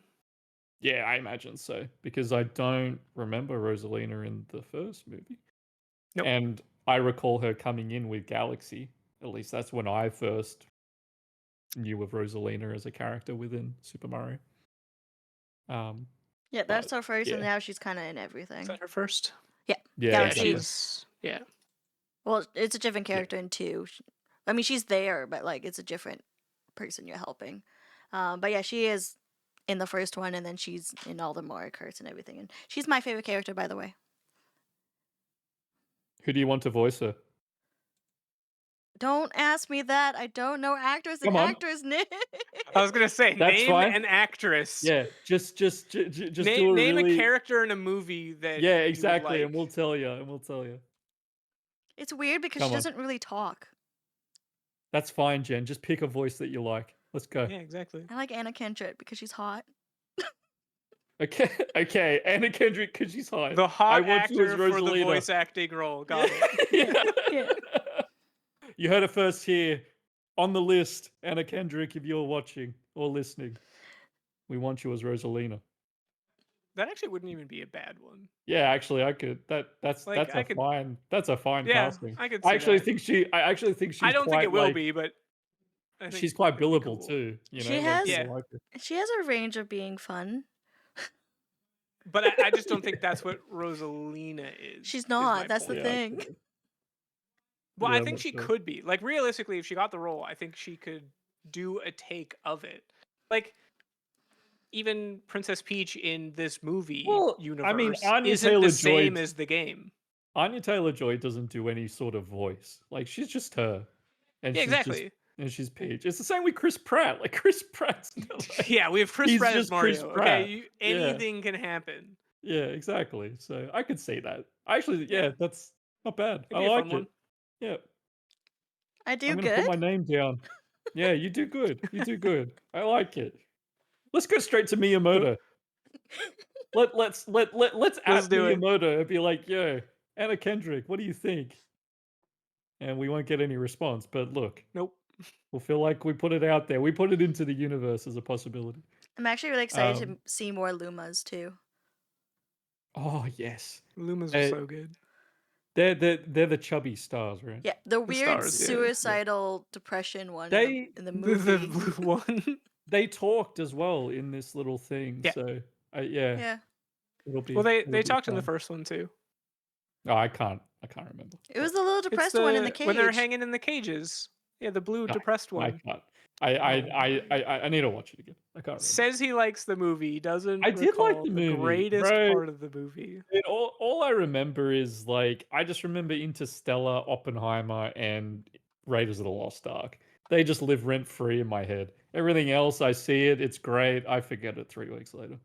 yeah, I imagine so, because I don't remember Rosalina in the first movie. Nope. And I recall her coming in with Galaxy. At least that's when I first knew of Rosalina as a character within Super Mario. Yeah, that's But, her first, and yeah. now she's kind of in Is everything. that her first? Yeah, Yeah, Yeah, Galaxy. exactly. she's yeah. Well, it's a different character in 2. I mean, she's there, but like it's a different person you're helping. But yeah, she is in the first one, and then she's in all the Mario Karts and everything. And she's my favorite character, by the way. Who do you want to voice her? Don't ask me that. I don't know actors and Come on. actors, Nick. I was gonna say That's name fine. an actress. Yeah, just do a Name really... a character in a movie that Yeah, you would exactly, like. and we'll tell you. It's weird because Come she on. doesn't really talk. That's fine, Jen. Just pick a voice that you like. Let's go. Yeah, exactly. I like Anna Kendrick because she's hot. Okay. Anna Kendrick, because she's hot. The I hot want you as actor for the Rosalina. voice acting role. Got it. Yeah. You heard it first here on the list, Anna Kendrick. If you're watching or listening, we want you as Rosalina. That actually wouldn't even be a bad one. Yeah, actually, I could. That's Like, I a could- fine. That's a fine Yeah, casting. I could I see actually that. think she. I actually think she's. I don't think quite, it will like, be, but I think she's quite it'd be billable cool. too. You know, She like, has- people Yeah. like her. She has a range of being fun. But I just don't think that's what Rosalina is. She's is my not. That's the point. Yeah, thing. Well, Yeah, I I'm think not she sure. could be. Like, realistically, if she got the role, I think she could do a take of it. Like, even Princess Peach in this movie universe I mean, Anya isn't the Taylor-Joy same as the game. Anya Taylor-Joy doesn't do any sort of voice. Like, she's just her, and Yeah, she's exactly. she's Peach. It's the same with Chris Pratt. Like, Chris Pratt's like, Yeah, we have Chris he's Pratt as just Chris Mario. Pratt. Okay, anything can happen. Yeah, exactly. So I could see that. Actually, yeah, that's not bad. It'd I be a like fun it. one. Yeah, I do I'm gonna good. put my name down. Yeah, you do good. You do good. I like it. Let's go straight to Miyamoto. Let's at do it. Miyamoto and be like, yo, Anna Kendrick, what do you think? And we won't get any response. But look, Nope. we'll feel like we put it out there. We put it into the universe as a possibility. I'm actually really excited to see more Lumas too. Oh yes, Lumas are so good. they're the chubby stars, right? Yeah, the weird stars, yeah. suicidal depression one They- in the The movie. blue one. They talked as well in this little thing. Yeah. So Yeah, it'll be. Well, they it'll be talked in the fun. first one too. Oh, I can't remember. it was the little It's depressed one in the cage. when they're hanging in the cages. Yeah, the blue depressed I one. can't. I need to watch it again. I can't remember. Says he likes the movie. Doesn't I did like recall the movie, greatest bro. part of the movie. All I remember is like I just remember Interstellar, Oppenheimer, and Raiders of the Lost Ark. They just live rent free in my head. Everything else, I see it, it's great. I forget it 3 weeks later.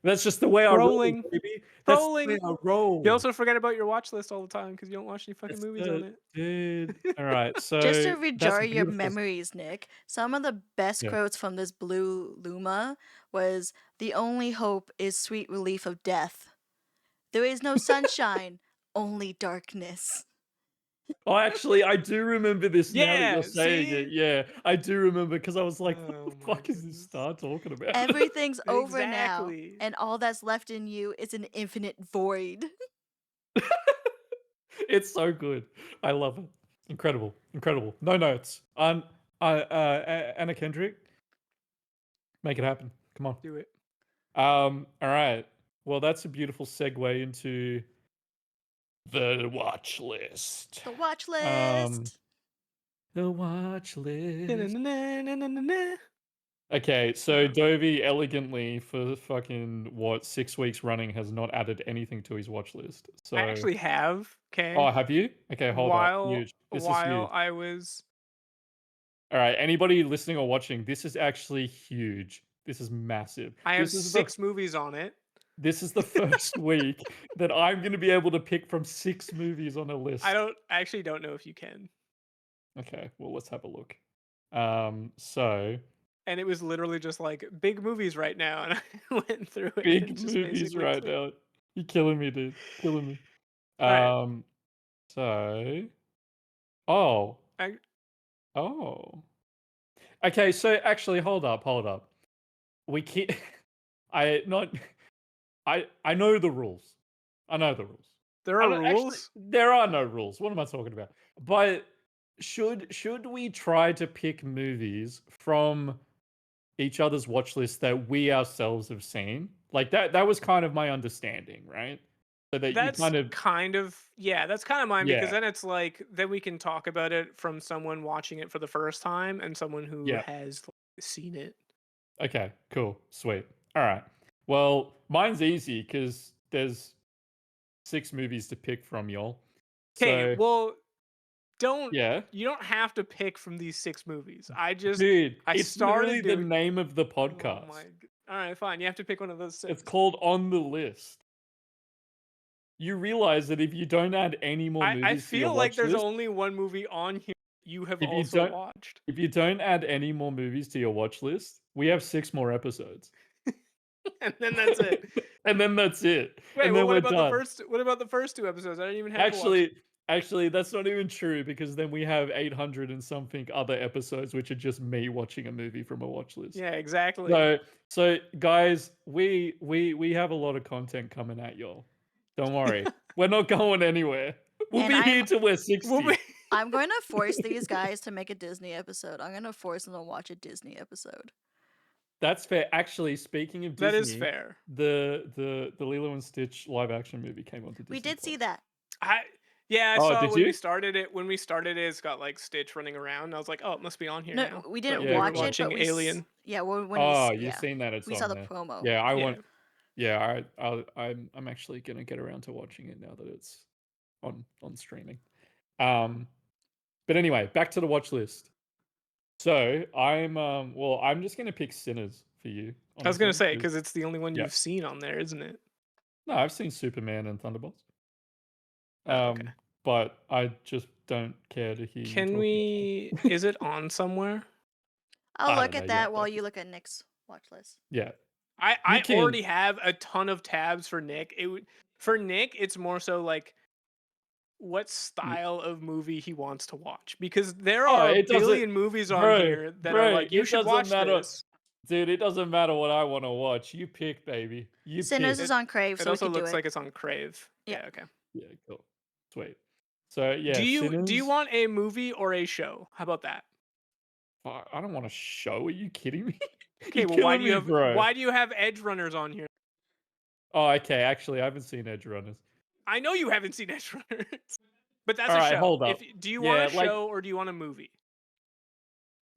That's just the way I roll, Rolling. baby. That's Rolling. the way I roll. You also forget about your watch list all the time because you don't watch any fucking That's movies on it. Dude. All right, so Just to that's rejar your beautiful. memories, Nick, some of the best Yeah. quotes from this blue Luma was, "The only hope is sweet relief of death. There is no sunshine, only darkness." Oh, actually, I do remember this now that Yeah, you're saying see? it. Yeah, I do remember because I was like, Oh what the my fuck is this goodness. star talking about? Everything's over Exactly. now, and all that's left in you is an infinite void. It's so good. I love it. Incredible. No notes. Anna Kendrick, make it happen. Come on. Do it. All right. Well, that's a beautiful segue into the watch list. The watch Um, list. the watch list. Na-na-na-na-na-na-na. Okay, so Um, Dovey elegantly for fucking what 6 weeks running has not added anything to his watch list. I So, actually have. oh, Okay. have you? Okay, hold up. Huge. This is While huge. I was All right, anybody listening or watching, this is actually huge. This is massive. I have This is the 6 movies on it. this is the first week that I'm going to be able to pick from 6 movies on a list. I actually don't know if you can. Okay, well, let's have a look. So And it was literally just like big movies right now, and I went through it big and just movies basically right clicked. now. You're killing me, dude. Killing me. All right. So, oh, I, oh. Okay, so actually, hold up. We keep. I not. I know the rules. I know the rules. there I are don't actually. rules. There are no rules. What am I talking about? But should we try to pick movies from each other's watch list that we ourselves have seen? Like that was kind of my understanding, right? So that you That's kind of that's kind of mine because yeah, then it's like then we can talk about it from someone watching it for the first time and someone who yeah. has seen it. Okay, cool, sweet. All right. Well, mine's easy because there's 6 movies to pick from, y'all. Okay, So well, don't yeah, you don't have to pick from these 6 movies. dude, I it's literally started the doing. name of the Oh podcast. all right, fine. You have to pick one of those 6. It's called On the List. You realize that if you don't add any more I movies to your feel like watch there's list, only one movie on here you have if you also don't watched. if you don't add any more movies to your watch list, we have 6 more episodes. And then that's it. And then that's it. Wait, And well, then we're done. what about the first 2 episodes? I didn't even have to watch. Actually, that's not even true because then we have 800 and something other episodes, which are just me watching a movie from a watch list. Yeah, exactly. So guys, we have a lot of content coming at y'all. Don't worry, we're not going anywhere. We'll And be here till we're 60. I'm going to force these guys to make a Disney episode. I'm going to force them to watch a Disney episode. That's fair. Actually, speaking of Disney, That is fair. The Lilo and Stitch live action movie came onto Disney. We did see Plus. that. I Oh, saw did when you? we started it. When we started it, it's got like Stitch running around. I was like, oh, it must be on here now. No, we didn't But we were watch it, watching but Alien. yeah, when Oh, we you've yeah, seen that? It's we on saw the there. promo. Yeah, I Yeah. want. Yeah, I'm actually gonna get around to watching it now that it's on streaming. But anyway, back to the watch list. So I'm just gonna pick Sinners for you. I was gonna honestly, say because it's the only one Yeah. you've seen on there, isn't it? no, I've seen Superman and Thunderbolts. Oh, okay. But I just don't care to hear you Can talk we? Is it on somewhere? I'll I look don't at know that yet, while but- you look at Nick's watch list. Yeah. I can- already have a ton of tabs for Nick. For Nick, it's more so like what style of movie he wants to watch because there Oh, are a it doesn't- billion movies on bro, here that bro, are like you it should doesn't watch matter. this. Dude, it doesn't matter what I want to watch. You pick, baby. You Sinners pick. is on Crave, It so we also can do looks it. like it's on Crave. Yeah. Yeah. Okay. Yeah, cool. Sweet. So yeah, Do you Sinners, want a movie or a show? How about that? I don't want a show. Are you kidding me? Okay. You're Well, why killing me, bro. why do you have Edge Runners on here? Oh, okay. Actually, I haven't seen Edge Runners. I know you haven't seen Edge Runners, but that's All a right, show. hold up. Do you want a Yeah, like- show or do you want a movie?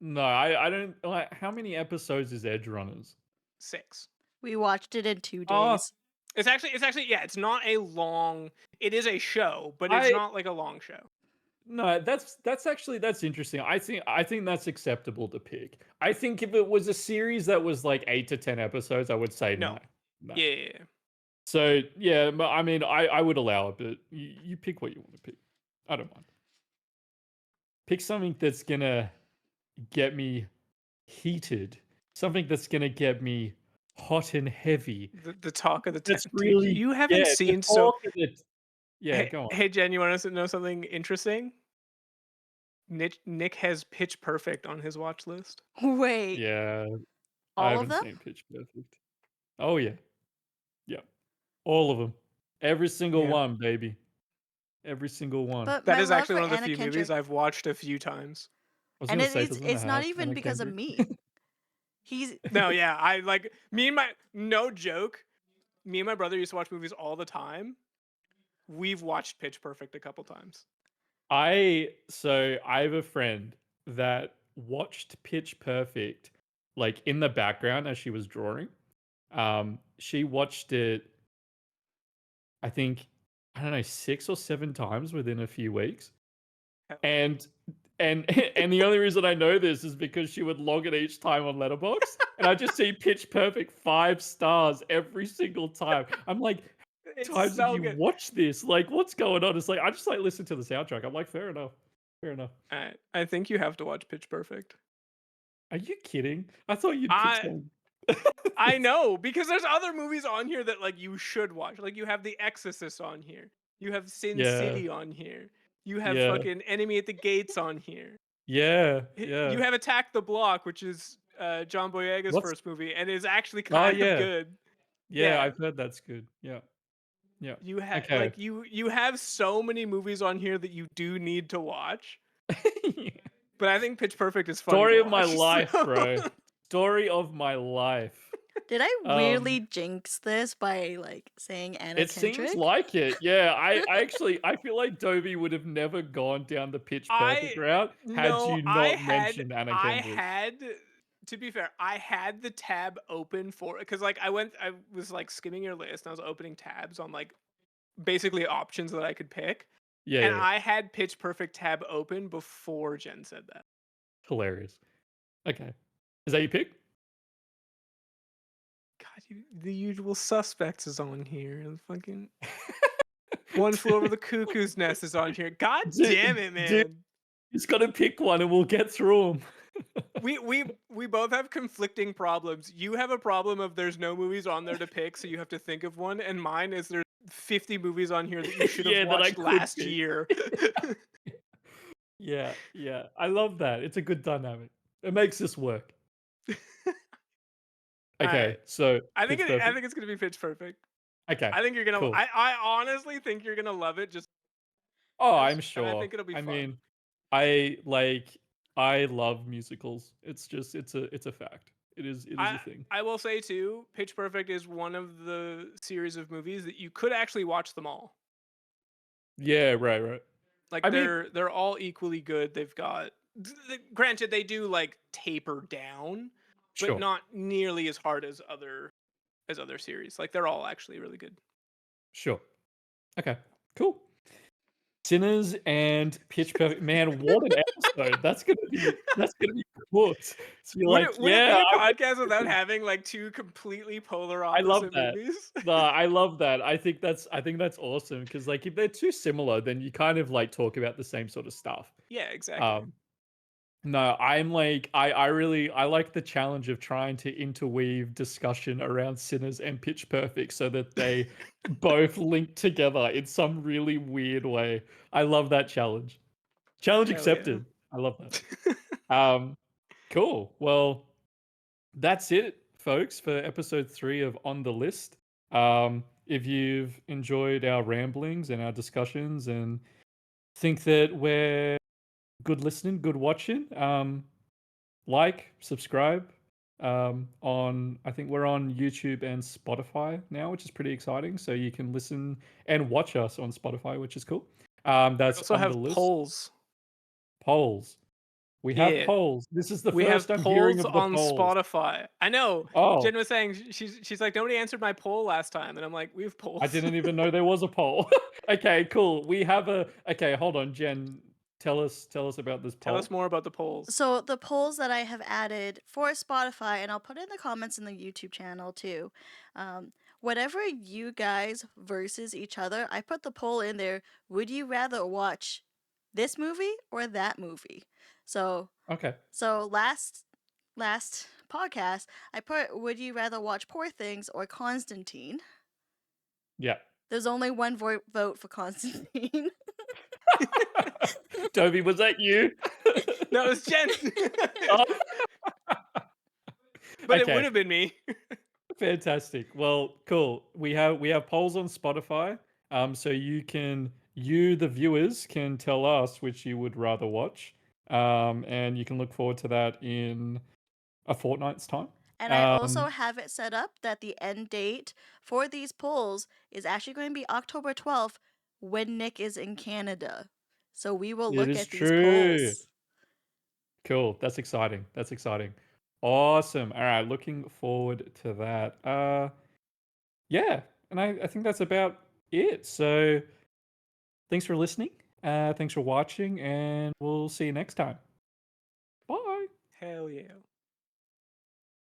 No, I don't like. How many episodes is Edge Runners? 6. We watched it in 2 Oh, days. It's actually yeah. It's not a long. It is a show, but it's not like a long show. No, that's interesting. I think that's acceptable to pick. I think if it was a series that was like 8 to 10 episodes, I would say no. Yeah. So yeah, but I mean, I would allow it, but you pick what you want to pick. I don't mind. Pick something that's gonna get me heated. Something that's gonna get me hot and heavy. The talk of the That's town. really You haven't the seen so. talk of it. Yeah, Hey, go on. hey, Jen, you want us to know something interesting? Nick has Pitch Perfect on his watch list. Wait, Yeah, I all haven't of them? seen Pitch Perfect. Oh yeah, yeah, all of them, every single Yeah. one, baby, every single one. But That my is love actually for one of the Anna few movies Kendrick, I've watched a few times. I was and gonna say, it's doesn't it not have even Anna because of Kendrick? me. He's No, yeah, I like me and my no joke. me and my brother used to watch movies all the time. We've watched Pitch Perfect a couple times. I have a friend that watched Pitch Perfect like in the background as she was drawing. She watched it, I think, I don't know, 6 or 7 times within a few weeks. Hell. And and the only reason I know this is because she would log it each time on Letterboxd, and I just see Pitch Perfect 5 stars every single time. I'm like, It's times have so you good. watched this? Like, what's going on? It's like I just like listen to the soundtrack. I'm like, fair enough. Fair enough. I think you have to watch Pitch Perfect. Are you kidding? I thought you'd pick some. I know, because there's other movies on here that like you should watch. Like you have The Exorcist on here. You have Sin Yeah. City on here. You have Yeah. fucking Enemy at the Gates on here. Yeah. You Yeah. have Attack the Block, which is John Boyega's What's- first movie, and is actually Oh kind yeah. of good. Yeah, I've heard that's good. Yeah. Yeah. You have Okay. like you have so many movies on here that you do need to watch. But I think Pitch Perfect is funny. Story to of my watch, life, so- bro. Story of my life. Did I weirdly jinx this by like saying Anna It Kendrick? seems like it. Yeah, I actually I feel like Dovey would have never gone down the Pitch Perfect route had you not mentioned Anna Kendrick. To be fair, I had the tab open for it because like I was like skimming your list and I was opening tabs on like basically options that I could pick. Yeah, And yeah. I had Pitch Perfect tab open before Jen said that. Hilarious. Okay. Is that your pick? God, The Usual Suspects is on here. And fucking One Flew Over the Cuckoo's Nest is on here. God damn it, man. Dude, he's got to pick one and we'll get through them. We both have conflicting problems. You have a problem of there's no movies on there to pick, so you have to think of one, and mine is there's 50 movies on here that you should have watched last year. Yeah, yeah. I love that. It's a good dynamic. It makes this work. Okay, so I think Pitch Perfect. it's gonna be Pitch Perfect. Okay. I think you're gonna. Cool. I honestly think you're gonna love it. Just I'm sure. I think it'll be fun. mean, I love musicals. It's just it's a fact. It is a thing. I will say too, Pitch Perfect is one of the series of movies that you could actually watch them all. Yeah, right. Like I they're all equally good. They've got granted they do like taper down, but Sure. not nearly as hard as other series. Like they're all actually really good. Sure. Okay. Cool. Sinners and Pitch Perfect. Man, what an episode! That's gonna be cooked. So you're Would like, it be yeah, a podcast without having like two completely polar I love opposite that. movies? No, I love that. I think that's awesome because like if they're too similar, then you kind of like talk about the same sort of stuff. Yeah, exactly. No, I'm like I really like the challenge of trying to interweave discussion around Sinners and Pitch Perfect so that they both link together in some really weird way. I love that challenge. Challenge Hell accepted. I love that. Cool. Well, that's it, folks, for episode 3 of On the List. If you've enjoyed our ramblings and our discussions and think that we're good listening, good watching, like, subscribe. I think we're on YouTube and Spotify now, which is pretty exciting. So you can listen and watch us on Spotify, which is cool. That's we also on have the list. polls. We have polls. This is the We have first I'm hearing polls of the on polls. Spotify. I know. Oh, Jen was saying she's like, nobody answered my poll last time, and I'm like, we have polls. I didn't even know there was a poll. Okay, cool. We have okay, hold on, Jen. Tell us about this poll. Tell us more about the polls. So the polls that I have added for Spotify, and I'll put in the comments in the YouTube channel too. Whatever you guys versus each other, I put the poll in there. Would you rather watch this movie or that movie? So Okay. So last podcast, I put would you rather watch Poor Things or Constantine? Yeah. There's only one vote for Constantine. Dovey, was that you? No, it was Jen. Oh. But Okay. it would have been me. Fantastic. Well, cool. We have polls on Spotify. So you the viewers can tell us which you would rather watch. And you can look forward to that in a fortnight's time. And I also Um, have it set up that the end date for these polls is actually going to be October 12th when Nick is in Canada. So we will it look is at these true. polls. Cool. That's exciting. That's exciting. Awesome. All right. Looking forward to that. Yeah. And I think that's about it. So thanks for listening. Thanks for watching, and we'll see you next time. Bye. Hell yeah.